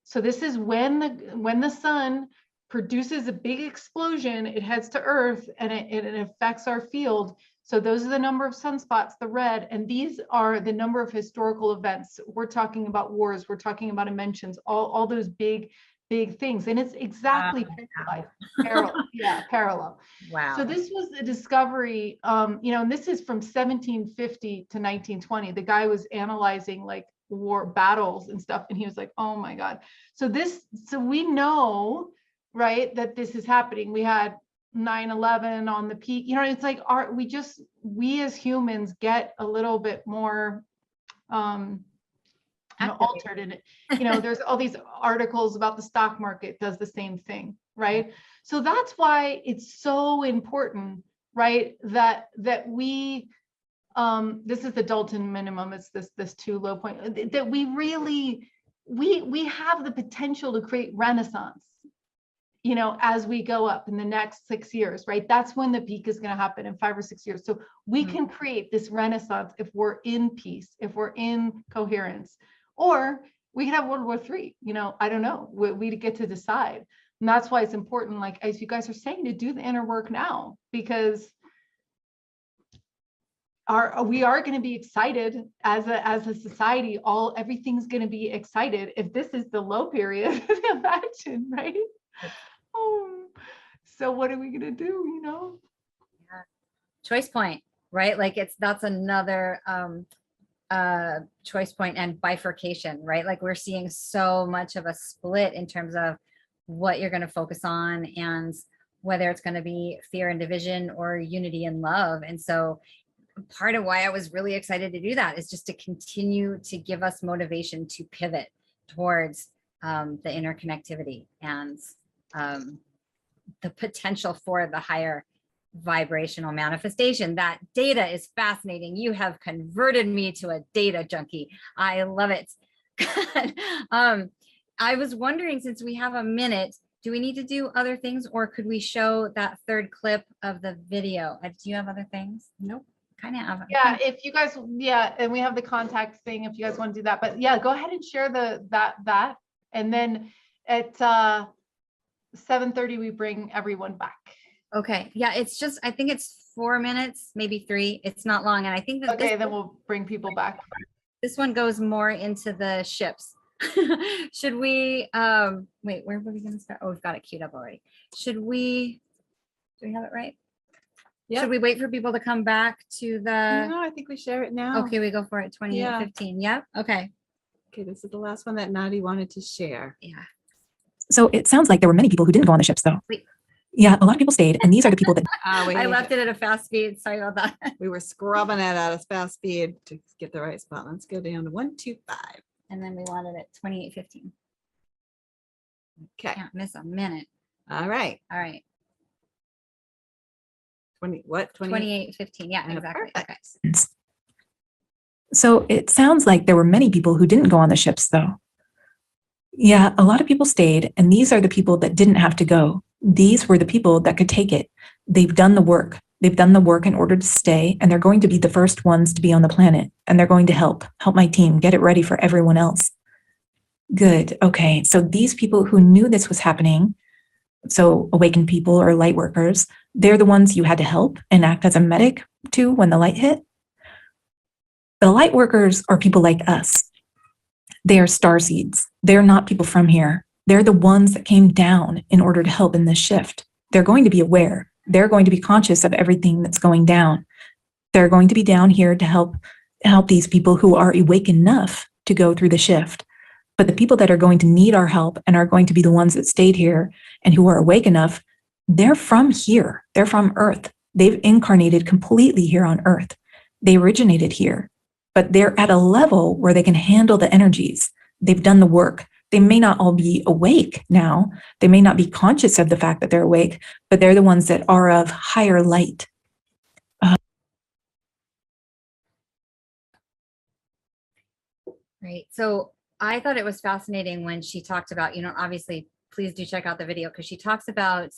So this is when the sun produces a big explosion, it heads to Earth, and it affects our field. So those are the number of sunspots, the red, and these are the number of historical events. We're talking about wars, we're talking about inventions, all those big things. And it's exactly parallel. Wow. So this was a discovery, you know, and this is from 1750 to 1920. The guy was analyzing like war battles and stuff, and he was like, oh my God. So we know, right, that this is happening. We had 9/11 on the peak, you know, it's like we as humans get a little bit more altered in it. You know, there's all these articles about the stock market does the same thing, right? So that's why it's so important, right, that we this is the Dalton minimum, it's this 2 low point, that we really we have the potential to create renaissance, you know, as we go up in the next 6 years, right? That's when the peak is going to happen, in 5 or 6 years. So we can create this renaissance if we're in peace, if we're in coherence, or we can have World War III, you know, I don't know, we get to decide. And that's why it's important, like, as you guys are saying, to do the inner work now, because we are going to be excited as a society. Everything's going to be excited. If this is the low period, imagine, right? Oh, so what are we going to do, you know? Yeah. Choice point, right? Like that's another choice point and bifurcation, right? Like we're seeing so much of a split in terms of what you're going to focus on, and whether it's going to be fear and division or unity and love. And so part of why I was really excited to do that is just to continue to give us motivation to pivot towards the interconnectivity and the potential for the higher vibrational manifestation. That data is fascinating. You have converted me to a data junkie. I love it. I was wondering, since we have a minute, do we need to do other things, or could we show that 3rd clip of the video? Do you have other things? Nope. Kind of have. Yeah, if you guys, and we have the contact thing if you guys want to do that. But yeah, go ahead and share that, and then at 7:30 we bring everyone back. Okay. Yeah, it's just, I think it's 4 minutes, maybe 3. It's not long, and I think that then we'll bring people back. This one goes more into the ships. Should we wait, where were we going to start? Oh, we've got it queued up already. Do we have it right? Yep. Should we wait for people to come back to the, No, I think we share it now. okay, we go for it, 28:15. Yep, okay, Okay, this is the last one that Nadi wanted to share. yeah. So it sounds like there were many people who didn't go on the ships, though. Wait. Yeah, a lot of people stayed, and these are the people that I left it at a fast speed. Sorry about that. We were scrubbing it at a fast speed to get the right spot. Let's go down to 125. And then we wanted it 28:15. Okay. Can't miss a minute. All right. All right, 28. 28:15. Yeah, exactly. Okay. Perfect. So it sounds like there were many people who didn't go on the ships, though. Yeah, a lot of people stayed, and these are the people that didn't have to go. These were the people that could take it. They've done the work. They've done the work in order to stay, and they're going to be the first ones to be on the planet, and they're going to help my team get it ready for everyone else. Good. Okay. So these people who knew this was happening, so awakened people or light workers, they're the ones you had to help and act as a medic to when the light hit. The light workers are people like us. They are starseeds. They're not people from here. They're the ones that came down in order to help in this shift. They're going to be aware. They're going to be conscious of everything that's going down. They're going to be down here to help these people who are awake enough to go through the shift. But the people that are going to need our help and are going to be the ones that stayed here and who are awake enough, they're from here. They're from Earth. They've incarnated completely here on Earth. They originated here, but they're at a level where they can handle the energies. They've done the work. They may not all be awake now. They may not be conscious of the fact that they're awake, but they're the ones that are of higher light. Right. So I thought it was fascinating when she talked about, obviously, please do check out the video because she talks about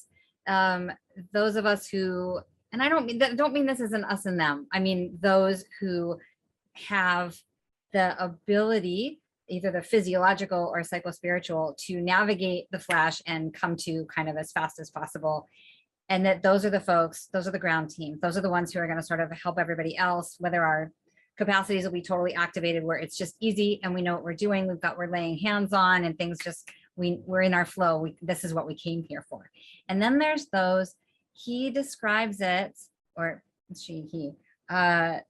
those of us who, and I don't mean this as an us and them. I mean those who have the ability, either the physiological or psychospiritual, to navigate the flash and come to kind of as fast as possible. And that those are the folks, those are the ground team. Those are the ones who are going to sort of help everybody else, whether our capacities will be totally activated where it's just easy and we know what we're doing. We're laying hands on and things just, we're in our flow. This is what we came here for. And then there's those, he describes it, or he, that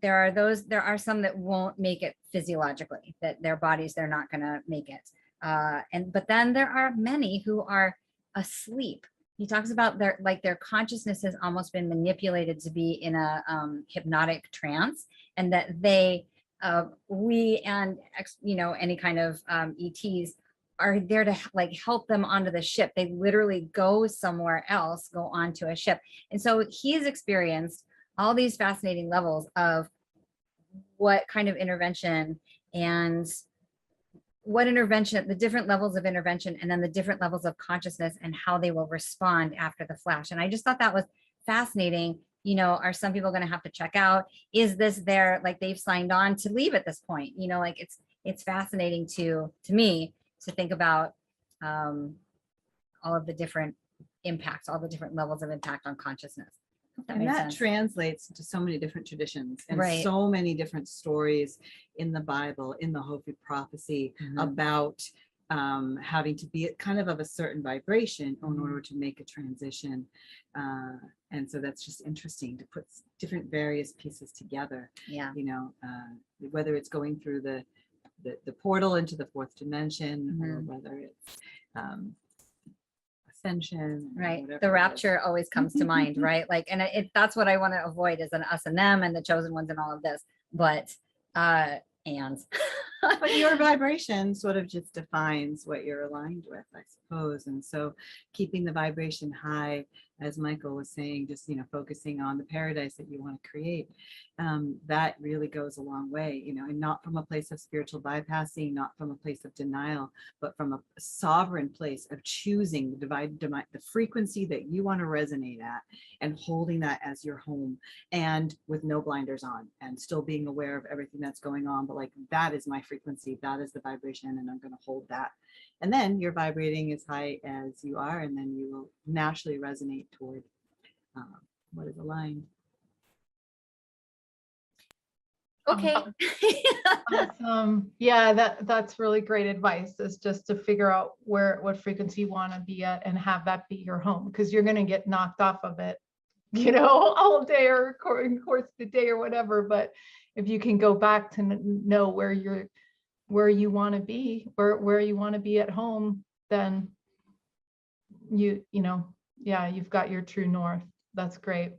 there are some that won't make it physiologically, that their bodies, they're not going to make it. But then there are many who are asleep. He talks about their consciousness has almost been manipulated to be in a hypnotic trance, and that we and any kind of ETs are there to help them onto the ship. They literally go somewhere else, go onto a ship. And so he's experienced all these fascinating levels of what kind of intervention and the different levels of intervention, and then the different levels of consciousness and how they will respond after the flash. And I just thought that was fascinating. Are some people going to have to check out? Is this they've signed on to leave at this point? It's fascinating to me to think about all of the different impacts, all the different levels of impact on consciousness. And that translates to so many different traditions and Right. so many different stories in the Bible, in the Hopi prophecy, about having to be kind of a certain vibration in order to make a transition. And so that's just interesting to put different various pieces together. Yeah. Whether it's going through the portal into the fourth dimension, or whether it's ascension, Right. whatever The it is. rapture always comes to mind, right? That's what I want to avoid, is an us and them and the chosen ones and all of this. But But your vibration sort of just defines what you're aligned with, I suppose. And so keeping the vibration high, as Michael was saying, just, focusing on the paradise that you want to create, that really goes a long way, and not from a place of spiritual bypassing, not from a place of denial, but from a sovereign place of choosing the frequency that you want to resonate at, and holding that as your home, and with no blinders on, and still being aware of everything that's going on. But that is my frequency, that is the vibration, and I'm going to hold that. And then you're vibrating as high as you are, and then you will naturally resonate toward what is aligned. okay. Awesome. Yeah, that's really great advice, is just to figure out what frequency you want to be at and have that be your home, because you're going to get knocked off of it all day or in course of the day or whatever. But if you can go back to know where you want to be, where you want to be at home, then you've got your true north. That's great.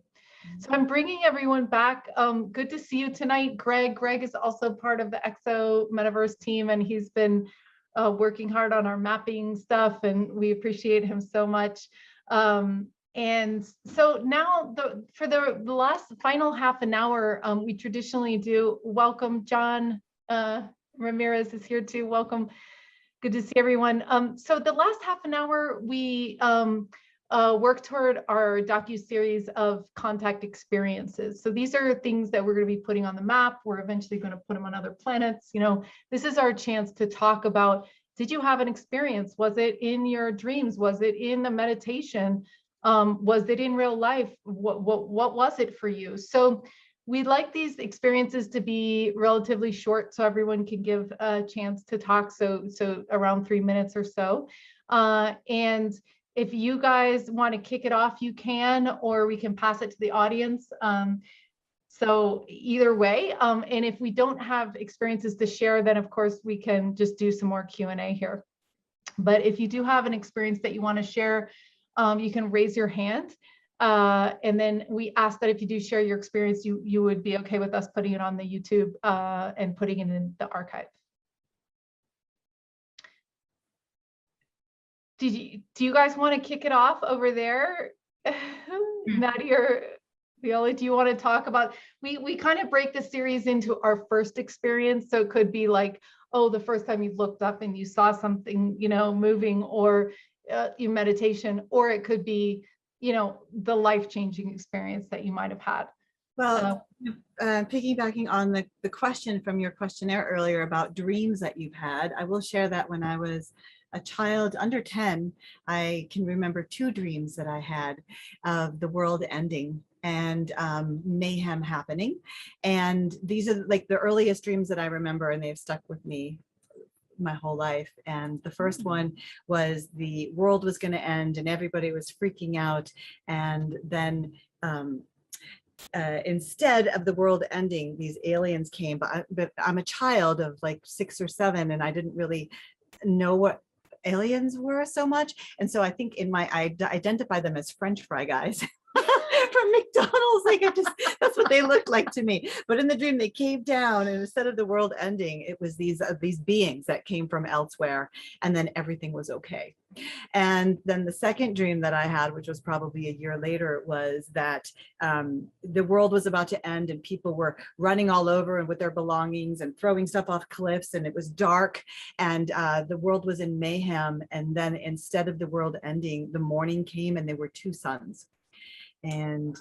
So I'm bringing everyone back. Good to see you tonight, Greg. Greg is also part of the Exo Metaverse team, and he's been working hard on our mapping stuff, and we appreciate him so much. And so now for the last final half an hour, we traditionally do welcome John Ramirez is here too. Welcome. Good to see everyone. So the last half an hour, we work toward our docu-series of contact experiences. So these are things that we're going to be putting on the map. We're eventually going to put them on other planets. This is our chance to talk about, did you have an experience? Was it in your dreams? Was it in a meditation? Was it in real life? What was it for you? So we'd like these experiences to be relatively short so everyone can give a chance to talk. So around 3 minutes or so. And if you guys want to kick it off, you can, or we can pass it to the audience. So either way, and if we don't have experiences to share, then of course we can just do some more Q&A here. But if you do have an experience that you want to share, you can raise your hand. And then we ask that if you do share your experience, you would be okay with us putting it on the YouTube and putting it in the archive. Do you guys want to kick it off over there? Nadi or Viola, do you want to talk about, we kind of break the series into our first experience. So it could be like, oh, the first time you looked up and you saw something, moving, or your meditation, or it could be, the life-changing experience that you might have had. Well, piggybacking on the question from your questionnaire earlier about dreams that you've had, I will share that when I was a child under 10, I can remember 2 dreams that I had of the world ending and mayhem happening. And these are like the earliest dreams that I remember, and they've stuck with me my whole life. And the first one was the world was going to end and everybody was freaking out. And then instead of the world ending, these aliens came. But I'm a child of like 6 or 7, and I didn't really know what aliens were so much. And so I think I identify them as French fry guys from McDonald's. Like that's what they looked like to me. But in the dream, they came down, and instead of the world ending, it was these beings that came from elsewhere, and then everything was okay. And then the second dream that I had, which was probably a year later, was that the world was about to end and people were running all over and with their belongings and throwing stuff off cliffs, and it was dark, and the world was in mayhem. And then instead of the world ending, the morning came and there were 2 suns. And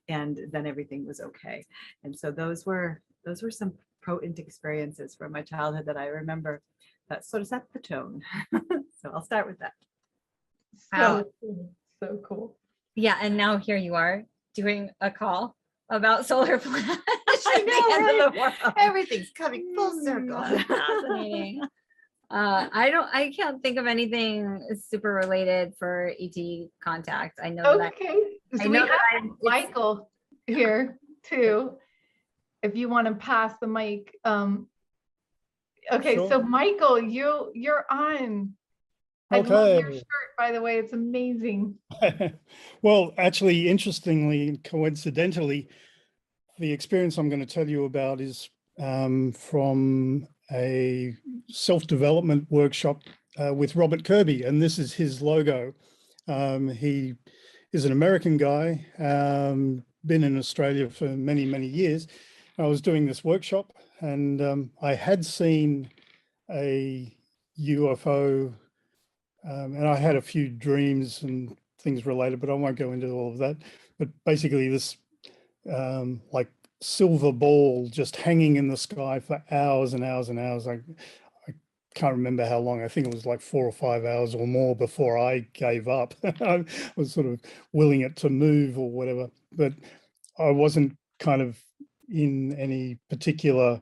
then everything was okay. And so those were some potent experiences from my childhood that I remember that sort of set the tone. So I'll start with that. So cool. Yeah, and now here you are doing a call about solar flash. I know, right? Everything's coming full circle. Fascinating. I can't think of anything super related for ET contact. I know that So we have Michael here too, if you want to pass the mic. Okay, Sure. so Michael, you're on. I love your shirt, by the way. It's amazing. Well, actually, interestingly and coincidentally, the experience I'm going to tell you about is from a self-development workshop with Robert Kirby, and this is his logo. He is an American guy, been in Australia for many, many years. I was doing this workshop, and I had seen a UFO, and I had a few dreams and things related, but I won't go into all of that. But basically this like silver ball just hanging in the sky for hours and hours and hours. I can't remember how long. I think it was like 4 or 5 hours or more before I gave up. I was sort of willing it to move or whatever, but I wasn't kind of in any particular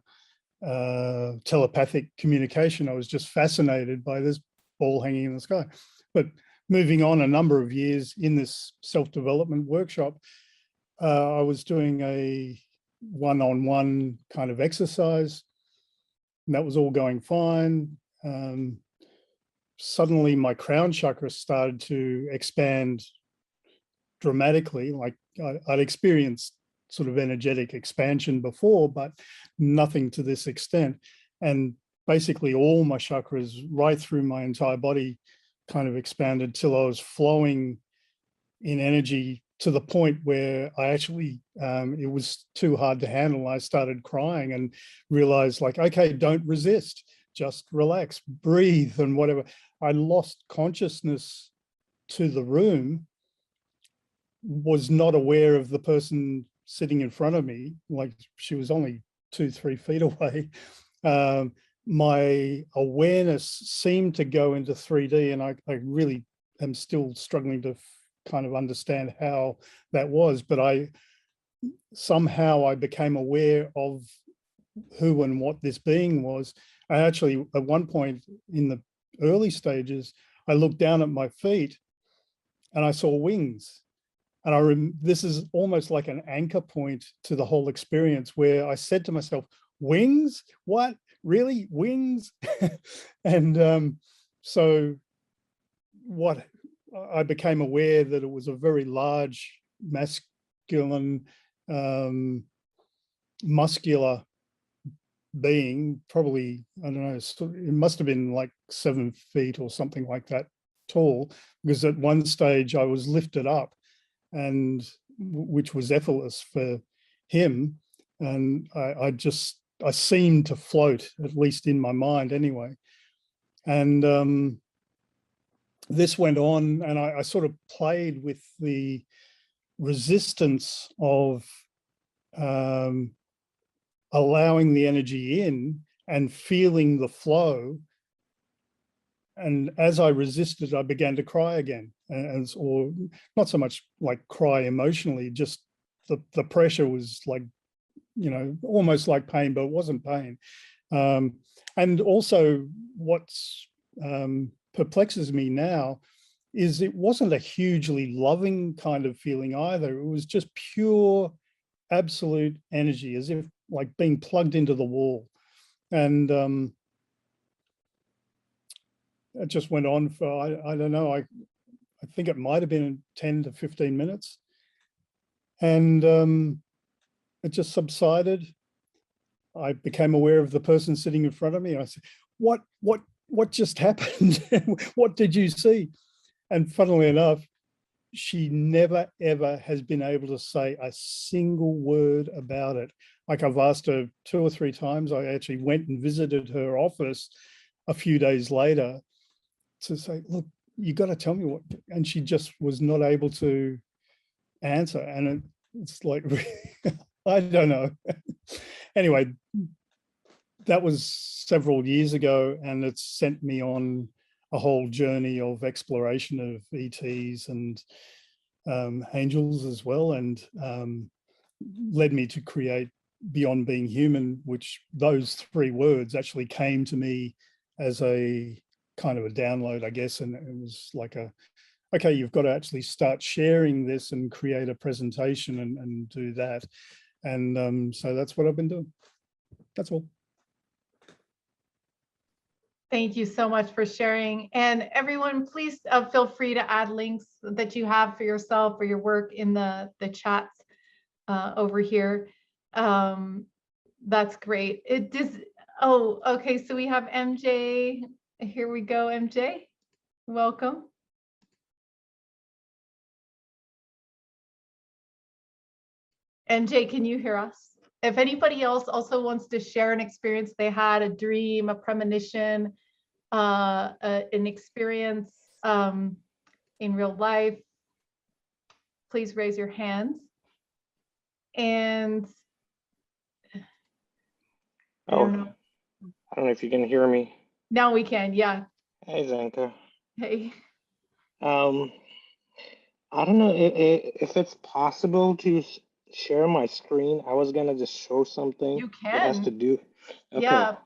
telepathic communication. I was just fascinated by this ball hanging in the sky. But moving on a number of years in this self-development workshop, I was doing a one-on-one kind of exercise, and that was all going fine. Suddenly my crown chakra started to expand dramatically. Like I'd experienced sort of energetic expansion before, but nothing to this extent. And basically all my chakras right through my entire body kind of expanded till I was flowing in energy to the point where I actually, it was too hard to handle. I started crying and realized, like, okay, don't resist, just relax, breathe and whatever. I lost consciousness to the room, was not aware of the person sitting in front of me, like she was only 2-3 feet away. My awareness seemed to go into 3D, and I really am still struggling to kind of understand how that was, but somehow I became aware of who and what this being was. I actually, at one point in the early stages, I looked down at my feet and I saw wings. And this is almost like an anchor point to the whole experience, where I said to myself, wings? What? Really? Wings? And so what I became aware that it was a very large, masculine, muscular being, probably, I don't know, it must have been like 7 feet or something like that tall, because at one stage I was lifted up, and which was effortless for him. And I seemed to float, at least in my mind anyway. And this went on, and I sort of played with the resistance of allowing the energy in and feeling the flow. And as I resisted, I began to cry again, or not so much like cry emotionally, just the pressure was like, you know, almost like pain, but it wasn't pain. And also what's perplexes me now is it wasn't a hugely loving kind of feeling either. It was just pure, absolute energy, as if like being plugged into the wall. And it just went on for, I don't know, I think it might have been 10 to 15 minutes. And it just subsided. I became aware of the person sitting in front of me. I said, what just happened? What did you see? And funnily enough, she never, ever has been able to say a single word about it. Like, I've asked her 2 or 3 times. I actually went and visited her office a few days later to say, look, you got to tell me what, and she just was not able to answer. And it's like, I don't know. Anyway, that was several years ago, and it's sent me on a whole journey of exploration of ETs and angels as well, and led me to create Beyond Being Human, which those 3 words actually came to me as a kind of a download, I guess. And it was like okay, you've got to actually start sharing this and create a presentation and do that. And so that's what I've been doing. That's all. Thank you so much for sharing. And everyone, please feel free to add links that you have for yourself or your work in the chats over here. That's great. It does. Oh, okay. So we have MJ. Here we go, MJ. Welcome. MJ, can you hear us? If anybody else also wants to share an experience they had, a dream, a premonition, an experience in real life, please raise your hands. And I don't know if you can hear me. Now we can, yeah. Hey, Zanka. Hey. I don't know if it's possible to share my screen. I was gonna just show something. You can. It has to do. Okay. Yeah.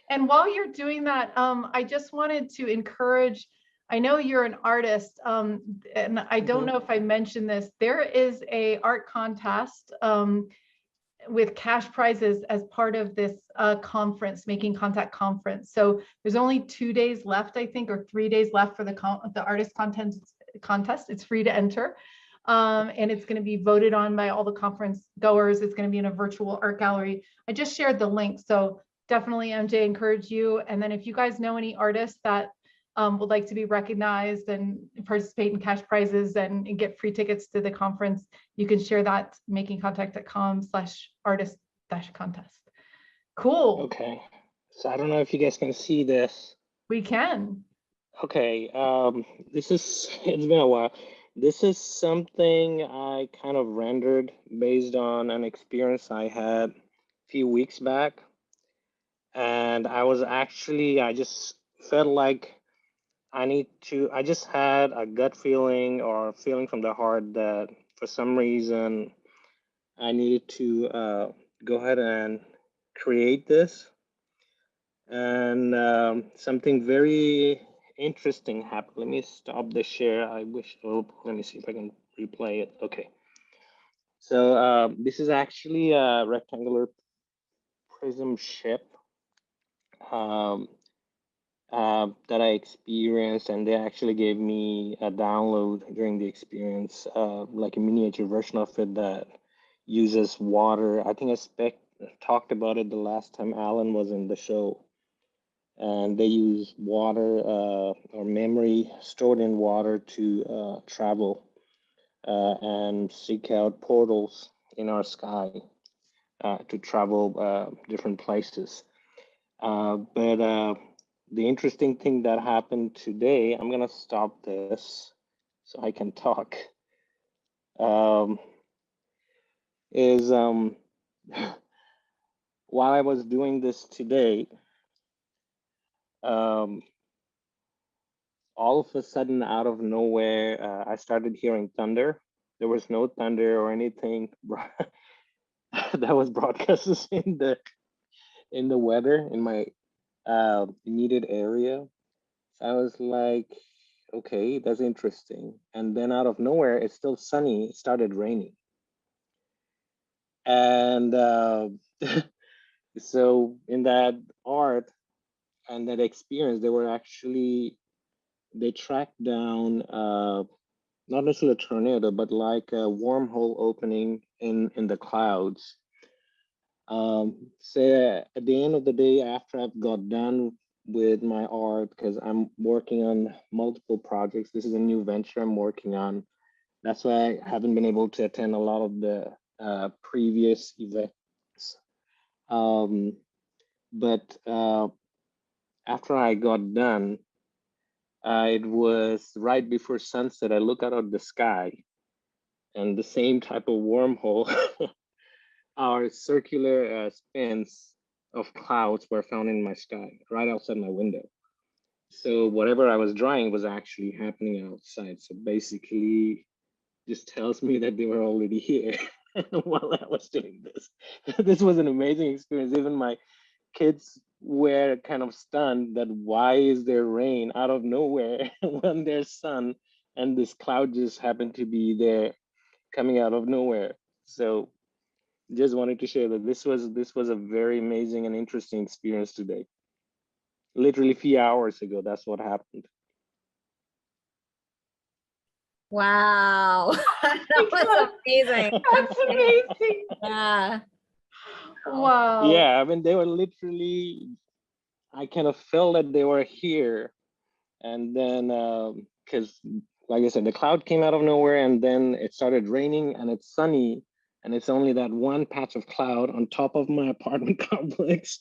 And while you're doing that, I just wanted to encourage, I know you're an artist, and I don't know if I mentioned this. There is a art contest with cash prizes as part of this conference, Making Contact conference. So there's only 2 days left, I think, or 3 days left for the artist contest. It's free to enter. And it's going to be voted on by all the conference goers. It's going to be in a virtual art gallery. I just shared the link. So definitely, MJ, encourage you. And then if you guys know any artists that would like to be recognized and participate in cash prizes and get free tickets to the conference, you can share that makingcontact.com/artist-contest. Cool. Okay. So I don't know if you guys can see this. We can. Okay. It's been a while. This is something I kind of rendered based on an experience I had a few weeks back. And I just felt like I just had a gut feeling or a feeling from the heart that for some reason I needed to go ahead and create this. And something very interesting happened. Let me stop the share. Let me see if I can replay it. Okay. So this is actually a rectangular prism ship that I experienced, and they actually gave me a download during the experience, like a miniature version of it that uses water. I think I talked about it the last time Alan was in the show. And they use water or memory stored in water to travel and seek out portals in our sky to travel different places. But the interesting thing that happened today, I'm gonna stop this so I can talk, is while I was doing this today, all of a sudden, out of nowhere, I started hearing thunder. There was no thunder or anything that was broadcasted in the weather in my immediate area. So I was like, okay, that's interesting. And then out of nowhere, it's still sunny. It started raining, and so in that art and that experience, they tracked down not necessarily a tornado, but like a wormhole opening in the clouds. So at the end of the day, after I've got done with my art, because I'm working on multiple projects, this is a new venture I'm working on. That's why I haven't been able to attend a lot of the previous events. But after I got done, it was right before sunset. I look out of the sky, and the same type of wormhole, our circular spins of clouds were found in my sky, right outside my window. So whatever I was drawing was actually happening outside. So basically, this tells me that they were already here while I was doing this. This was an amazing experience. Even my kids were kind of stunned that why is there rain out of nowhere when there's sun, and this cloud just happened to be there coming out of nowhere. So just wanted to share that this was a very amazing and interesting experience today. Literally a few hours ago, that's what happened. Wow. That was amazing. That's amazing. Yeah. Wow. Yeah, I mean, they were literally, I kind of felt that they were here. And then, because like I said, the cloud came out of nowhere, and then it started raining, and it's sunny, and it's only that one patch of cloud on top of my apartment complex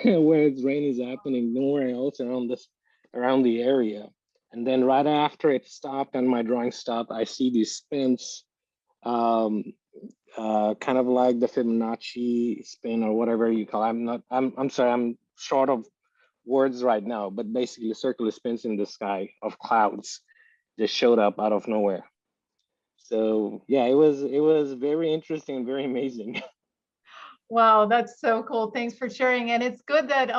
where it's rain is happening, nowhere else around the area. And then right after it stopped and my drawing stopped, I see these spins, kind of like the Fibonacci spin or whatever you call it. I'm sorry, I'm short of words right now, but basically circular spins in the sky of clouds just showed up out of nowhere. So yeah, it was very interesting and very amazing. Wow, that's so cool. Thanks for sharing. And it's good that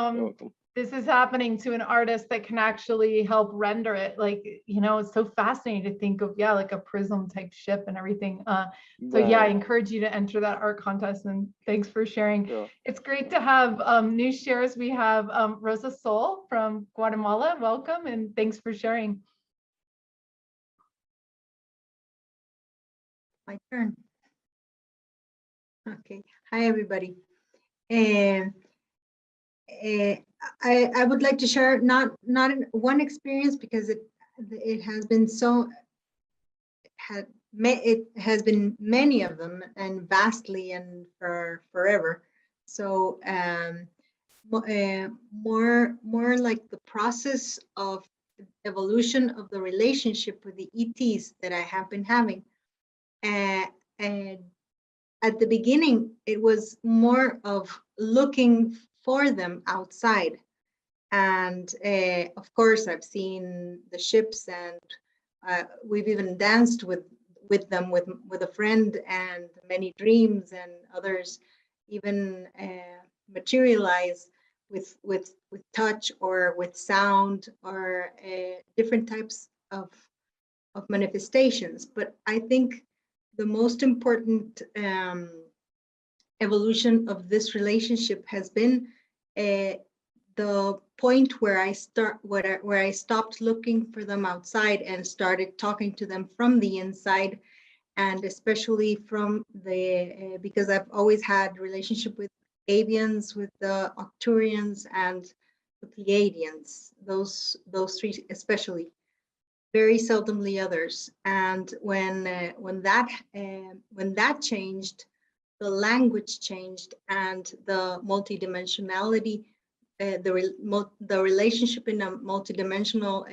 this is happening to an artist that can actually help render it. Like, you know, it's so fascinating to think of, yeah, like a prism type ship and everything. So yeah, I Right. encourage you to enter that art contest, and thanks for sharing. Sure. It's great to have new shares. We have Rosa Sol from Guatemala. Welcome, and thanks for sharing. My turn. Okay. Hi, everybody. And I would like to share not one experience, because it has been so it has been many of them, and vastly, and for forever. So more like the process of evolution of the relationship with the ETs that I have been having. And at the beginning, it was more of looking for them outside. And of course, I've seen the ships, and we've even danced with them with a friend, and many dreams and others even materialize with touch or with sound, or different types of manifestations. But I think the most important evolution of this relationship has been the point where I stopped looking for them outside and started talking to them from the inside, and especially from the because I've always had relationship with avians, with the Arcturians, and the Pleiadians. Those three especially. Very seldomly others. And when that changed, the language changed, and the multidimensionality, the relationship in a multidimensional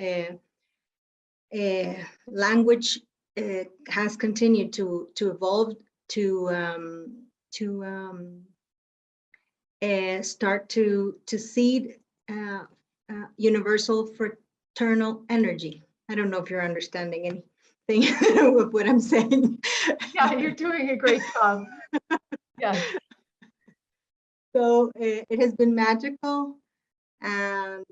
language has continued to evolve, to start to seed universal fraternal energy. I don't know if you're understanding anything of what I'm saying. Yeah, you're doing a great job. Yeah. So it has been magical, and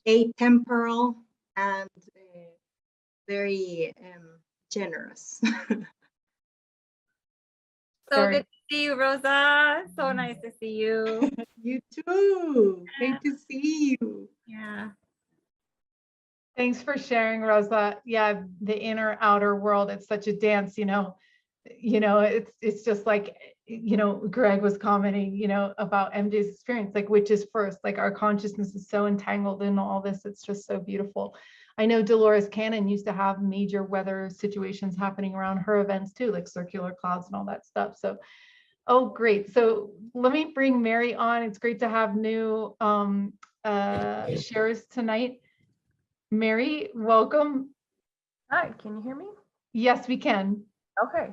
atemporal, and very generous. So good to see you, Rosa. So nice to see you. You too. Great to see you. Yeah. Thanks for sharing, Rosa. Yeah, the inner outer world, it's such a dance, you know, it's just like, you know, Greg was commenting, you know, about MJ's experience, like which is first, like our consciousness is so entangled in all this. It's just so beautiful. I know Dolores Cannon used to have major weather situations happening around her events too, like circular clouds and all that stuff. So, oh, great. So let me bring Mary on. It's great to have new shares tonight. Mary, welcome. Hi, can you hear me? Yes, we can. Okay.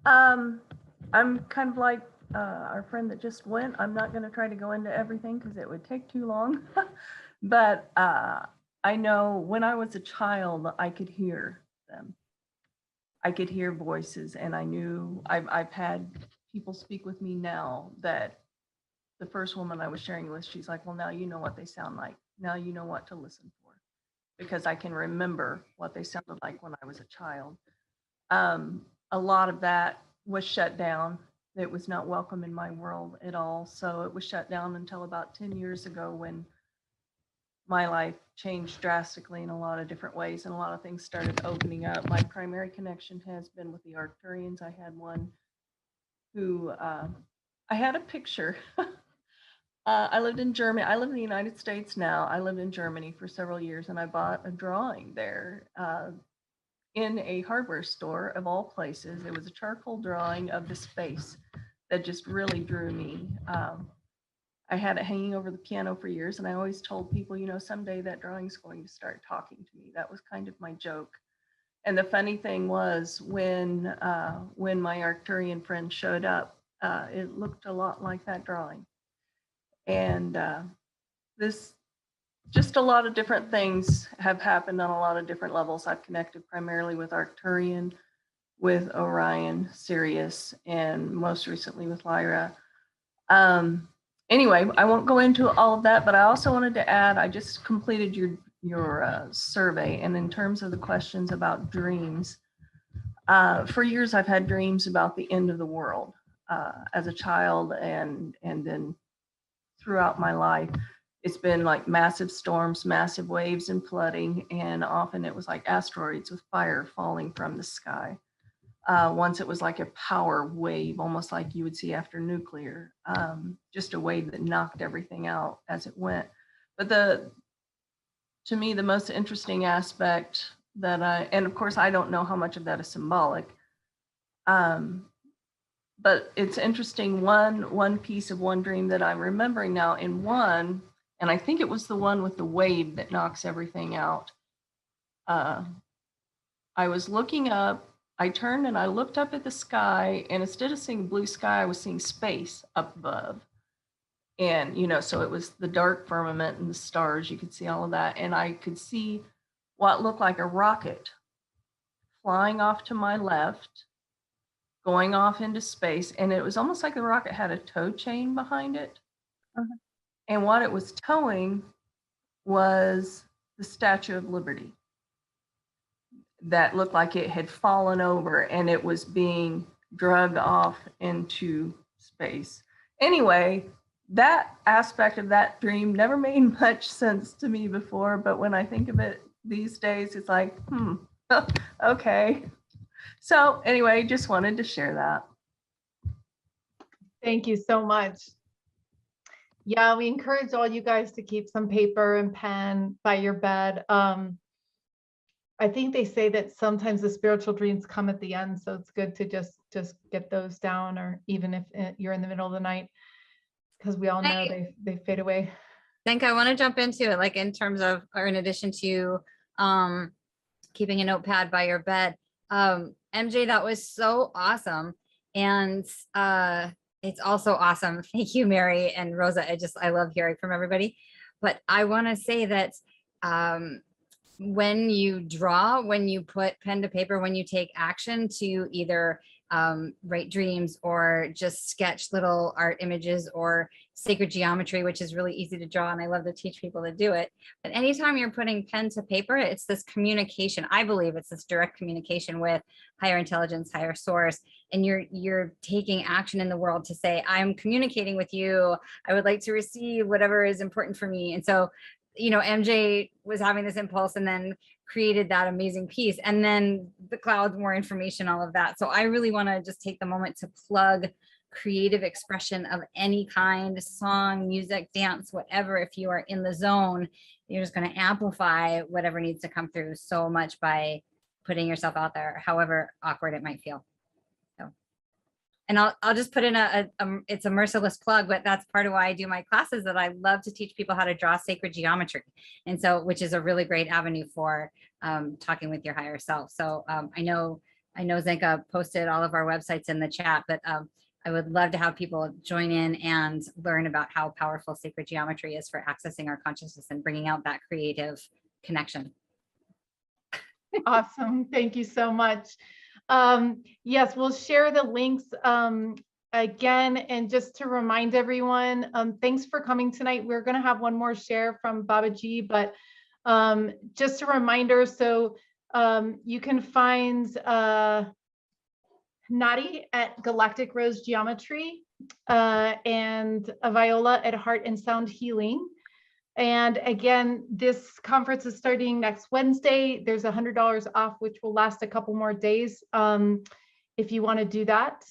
I'm kind of like our friend that just went. I'm not going to try to go into everything because it would take too long. But I know when I was a child, I could hear them. I could hear voices, and I knew I've had people speak with me now that the first woman I was sharing with, she's like, well, now you know what they sound like. Now you know what to listen for, because I can remember what they sounded like when I was a child. A lot of that was shut down. It was not welcome in my world at all. So it was shut down until about 10 years ago, when my life changed drastically in a lot of different ways, and a lot of things started opening up. My primary connection has been with the Arcturians. I had one who, I had a picture. I lived in Germany. I live in the United States now. I lived in Germany for several years, and I bought a drawing there in a hardware store of all places. It was a charcoal drawing of the space that just really drew me. I had it hanging over the piano for years, and I always told people, you know, someday that drawing's going to start talking to me. That was kind of my joke. And the funny thing was, when my Arcturian friend showed up, it looked a lot like that drawing. And this, just a lot of different things have happened on a lot of different levels. I've connected primarily with Arcturian, with Orion, Sirius, and most recently with Lyra. Anyway, I won't go into all of that, but I also wanted to add, I just completed your survey, and in terms of the questions about dreams, for years I've had dreams about the end of the world as a child, and then throughout my life. It's been like massive storms, massive waves and flooding, and often it was like asteroids with fire falling from the sky. Once it was like a power wave, almost like you would see after nuclear, just a wave that knocked everything out as it went. But to me, the most interesting aspect and of course, I don't know how much of that is symbolic, but it's interesting, one piece of one dream that I'm remembering now in one, and I think it was the one with the wave that knocks everything out. I was looking up, I turned and I looked up at the sky, and instead of seeing blue sky, I was seeing space up above. And, so it was the dark firmament and the stars, you could see all of that. And I could see what looked like a rocket flying off to my left, going off into space. And it was almost like the rocket had a tow chain behind it. Uh-huh. And what it was towing was the Statue of Liberty that looked like it had fallen over, and it was being dragged off into space. Anyway, that aspect of that dream never made much sense to me before, but when I think of it these days, it's like, okay. So anyway, just wanted to share that. Thank you so much. Yeah, we encourage all you guys to keep some paper and pen by your bed. I think they say that sometimes the spiritual dreams come at the end, so it's good to just get those down, or even if you're in the middle of the night, because we all know they fade away. I think I want to jump into it, like in terms of, or in addition to keeping a notepad by your bed. MJ, that was so awesome. And it's also awesome. Thank you, Mary and Rosa. I love hearing from everybody. But I want to say that when you draw, when you put pen to paper, when you take action to either write dreams or just sketch little art images or sacred geometry, which is really easy to draw, and I love to teach people to do it. But anytime you're putting pen to paper, it's this communication. I believe it's this direct communication with higher intelligence, higher source, and you're taking action in the world to say, I'm communicating with you. I would like to receive whatever is important for me. And so, MJ was having this impulse and then created that amazing piece, and then the clouds, more information, all of that. So I really want to just take the moment to plug creative expression of any kind, song, music, dance, whatever. If you are in the zone, you're just going to amplify whatever needs to come through so much by putting yourself out there, however awkward it might feel. And I'll just put in it's a merciless plug, but that's part of why I do my classes, that I love to teach people how to draw sacred geometry. And so, which is a really great avenue for talking with your higher self. So I know Zenka posted all of our websites in the chat, but I would love to have people join in and learn about how powerful sacred geometry is for accessing our consciousness and bringing out that creative connection. Awesome. Thank you so much. Yes, we'll share the links again. And just to remind everyone, thanks for coming tonight. We're going to have one more share from Babaji, but just a reminder. So you can find Nadi at Galactic Rose Geometry and Viola at Heart and Sound Healing. And again, this conference is starting next Wednesday. There's $100 off, which will last a couple more days if you want to do that.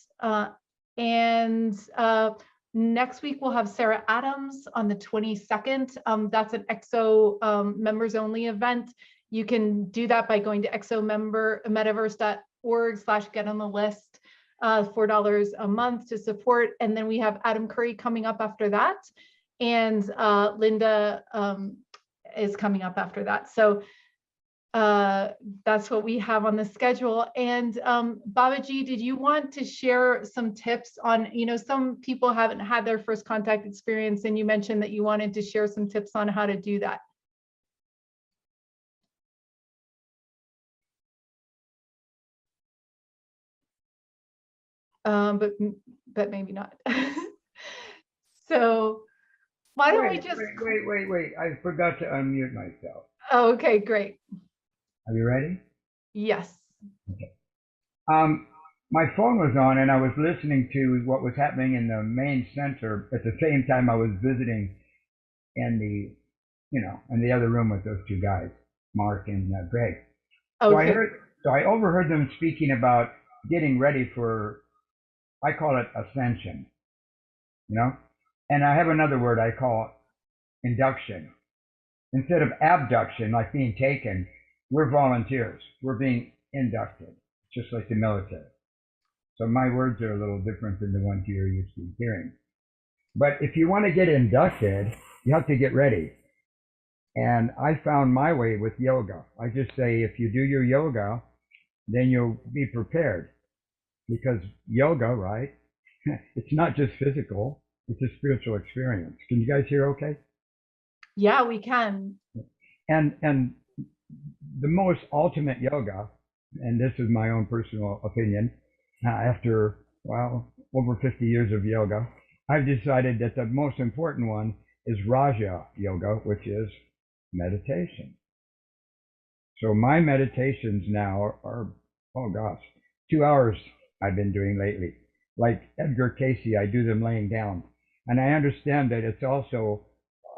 Next week, we'll have Sarah Adams on the 22nd. That's an EXO members only event. You can do that by going to exometaverse.org/get on the list, $4 a month to support. And then we have Adam Curry coming up after that. And Linda is coming up after that. So that's what we have on the schedule. And Babaji, did you want to share some tips on, some people haven't had their first contact experience, and you mentioned that you wanted to share some tips on how to do that. But maybe not. So Why don't we Wait, just, wait. I forgot to unmute myself. oh, okay, great. Are you ready? Yes. My phone was on and I was listening to what was happening in the main center at the same time I was visiting in in the other room with those two guys, Mark and Greg. Okay. So I overheard them speaking about getting ready for, I call it ascension, and I have another word I call induction. Instead of abduction, like being taken, we're volunteers. We're being inducted, just like the military. So my words are a little different than the ones you're used to hearing. But if you want to get inducted, you have to get ready. And I found my way with yoga. I just say, if you do your yoga, then you'll be prepared. Because yoga, right? It's not just physical, it's a spiritual experience. Can you guys hear okay? Yeah, we can. And the most ultimate yoga, and this is my own personal opinion, after, well, over 50 years of yoga, I've decided that the most important one is Raja Yoga, which is meditation. So my meditations now are, oh gosh, 2 hours I've been doing lately. Like Edgar Casey, I do them laying down. And I understand that it's also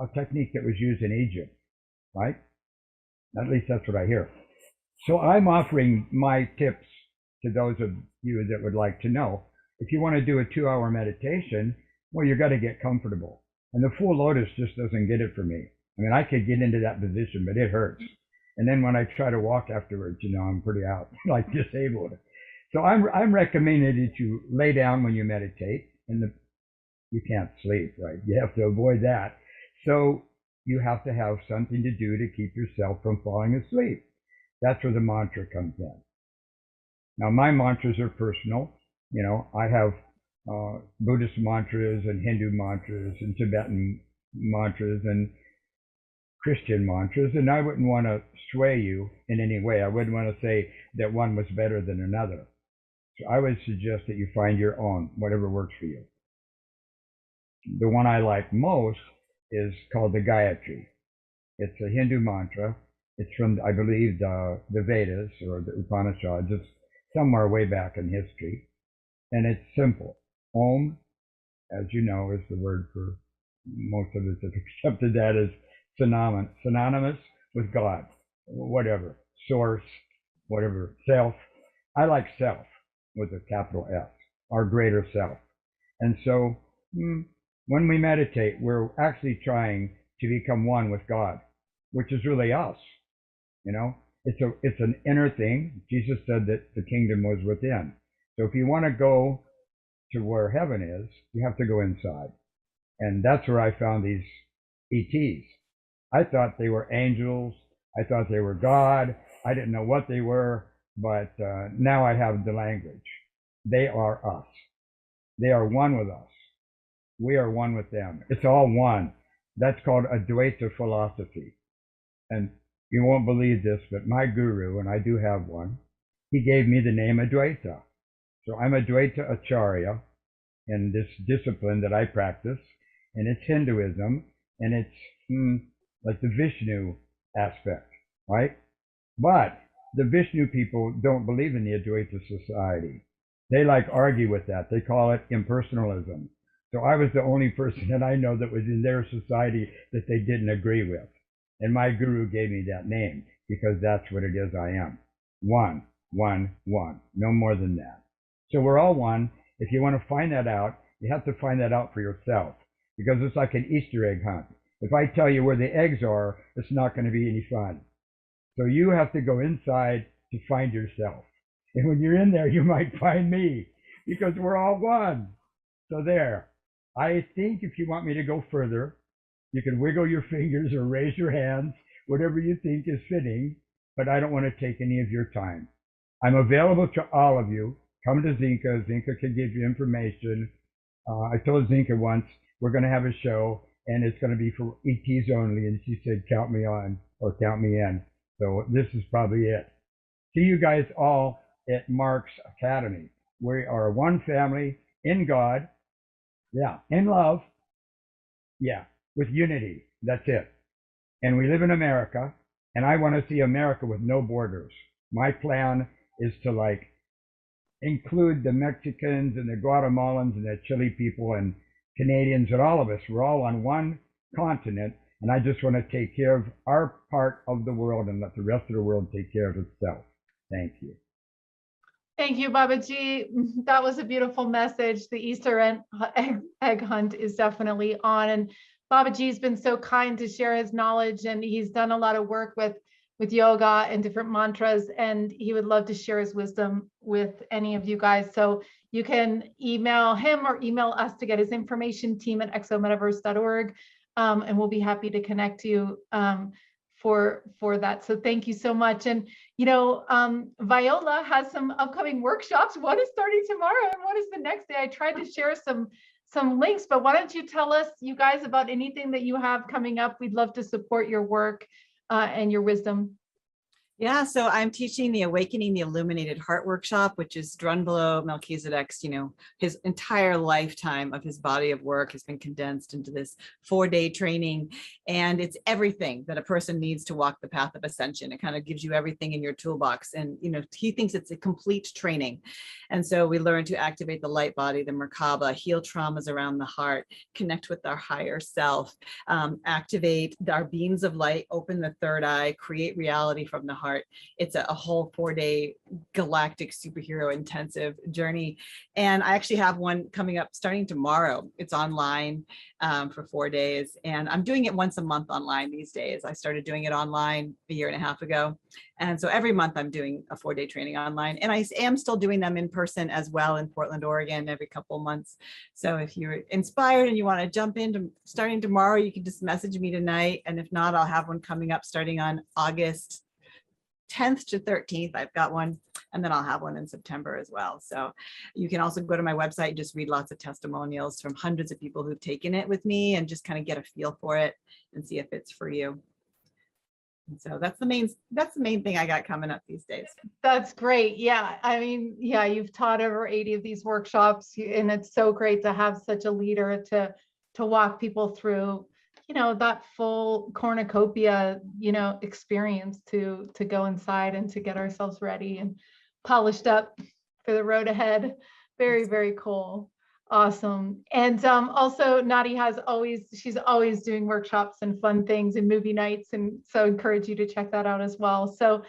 a technique that was used in Egypt, right? At least that's what I hear. So I'm offering my tips to those of you that would like to know. If you want to do a 2-hour meditation, well, you got to get comfortable. And the full lotus just doesn't get it for me. I mean, I could get into that position, but it hurts. And then when I try to walk afterwards, I'm pretty out, like disabled. So I'm recommending that you lay down when you meditate, and you can't sleep, right? You have to avoid that. So you have to have something to do to keep yourself from falling asleep. That's where the mantra comes in. Now, my mantras are personal. I have Buddhist mantras and Hindu mantras and Tibetan mantras and Christian mantras, and I wouldn't want to sway you in any way. I wouldn't want to say that one was better than another. So I would suggest that you find your own, whatever works for you. The one I like most is called the Gayatri. It's a Hindu mantra. It's from, I believe, the Vedas or the Upanishads. It's somewhere way back in history. And it's simple. Om, as you know, is the word for most of us have accepted that as synonymous with God, whatever, source, whatever, self. I like self with a capital S, our greater self. And so when we meditate, we're actually trying to become one with God, which is really us. It's an inner thing. Jesus said that the kingdom was within. So if you want to go to where heaven is, you have to go inside. And that's where I found these ETs. I thought they were angels. I thought they were God. I didn't know what they were, but now I have the language. They are us. They are one with us. We are one with them. It's all one. That's called Advaita philosophy. And you won't believe this, but my guru, and I do have one, he gave me the name Advaita. So I'm Advaita Acharya in this discipline that I practice, and it's Hinduism, and it's like the Vishnu aspect, right? But the Vishnu people don't believe in the Advaita society. They argue with that. They call it impersonalism. So I was the only person that I know that was in their society that they didn't agree with. And my guru gave me that name because that's what it is I am. One, one, one. No more than that. So we're all one. If you want to find that out, you have to find that out for yourself because it's like an Easter egg hunt. If I tell you where the eggs are, it's not going to be any fun. So you have to go inside to find yourself. And when you're in there, you might find me because we're all one. So there. I think if you want me to go further, you can wiggle your fingers or raise your hands, whatever you think is fitting, but I don't want to take any of your time. I'm available to all of you. Come to Zinka. Zinka can give you information. I told Zinka once, we're going to have a show, and it's going to be for ETs only, and she said, count me on or count me in. So this is probably it. See you guys all at Mark's Academy. We are one family in God. Yeah, in love. Yeah, with unity. That's it. And we live in America, and I want to see America with no borders. My plan is to like include the Mexicans and the Guatemalans and the Chile people and Canadians and all of us. We're all on one continent, and I just want to take care of our part of the world and let the rest of the world take care of itself. Thank you. Thank you, Babaji. That was a beautiful message. The Easter egg hunt is definitely on. And Babaji's been so kind to share his knowledge, and he's done a lot of work with yoga and different mantras, and he would love to share his wisdom with any of you guys. So you can email him or email us to get his information, team@exometaverse.org, and we'll be happy to connect you for that. So thank you so much. And you know, Viola has some upcoming workshops. One is starting tomorrow and one is the next day. I tried to share some links, but why don't you tell us, you guys, about anything that you have coming up? We'd love to support your work and your wisdom. Yeah, so I'm teaching the Awakening the Illuminated Heart workshop, which is Drunvalo Melchizedek's, his entire lifetime of his body of work has been condensed into this 4-day training. And it's everything that a person needs to walk the path of ascension. It kind of gives you everything in your toolbox. And, he thinks it's a complete training. And so we learn to activate the light body, the Merkaba, heal traumas around the heart, connect with our higher self, activate our beams of light, open the third eye, create reality from the heart. It's a whole 4-day galactic superhero intensive journey. And I actually have one coming up starting tomorrow. It's online for 4 days. And I'm doing it once a month online these days. I started doing it online a year and a half ago. And so every month I'm doing a 4-day training online. And I am still doing them in person as well in Portland, Oregon, every couple of months. So if you're inspired and you want to jump into starting tomorrow, you can just message me tonight. And if not, I'll have one coming up starting on August 10th to 13th. I've got one, and then I'll have one in September as well. So you can also go to my website and just read lots of testimonials from hundreds of people who've taken it with me and just kind of get a feel for it and see if it's for you. And so that's the main thing I got coming up these days. That's great. Yeah. I mean, yeah, you've taught over 80 of these workshops, and it's so great to have such a leader to walk people through, that full cornucopia, experience to go inside and to get ourselves ready and polished up for the road ahead. Very, very cool. Awesome. And also Nadi she's always doing workshops and fun things and movie nights. And so I encourage you to check that out as well. So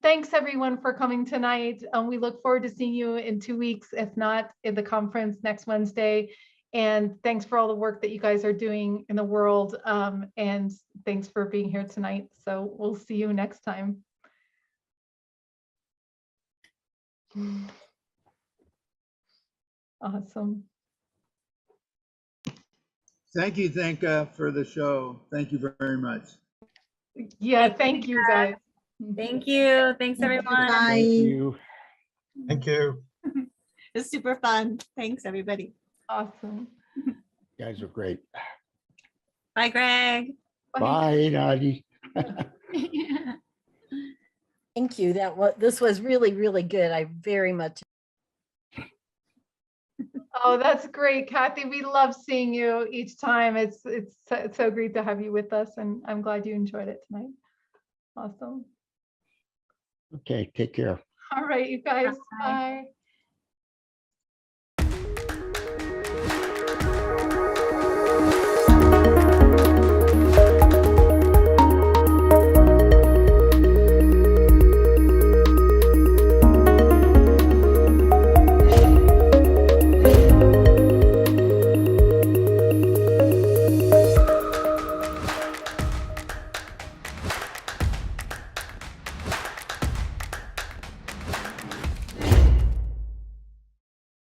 thanks everyone for coming tonight. We look forward to seeing you in 2 weeks, if not in the conference next Wednesday. And thanks for all the work that you guys are doing in the world. And thanks for being here tonight. So we'll see you next time. Awesome. Thank you, Thanka, for the show. Thank you very much. Yeah, thank you guys. Thank you. Thanks, everyone. Bye. Thank you. Thank you. It's super fun. Thanks, everybody. Awesome. You guys are great. Bye, Greg. Bye, Nadi. Thank you. This was really, really good. I very much. Oh, that's great, Kathy. We love seeing you each time. It's so great to have you with us, and I'm glad you enjoyed it tonight. Awesome. Okay, take care. All right, you guys. Bye.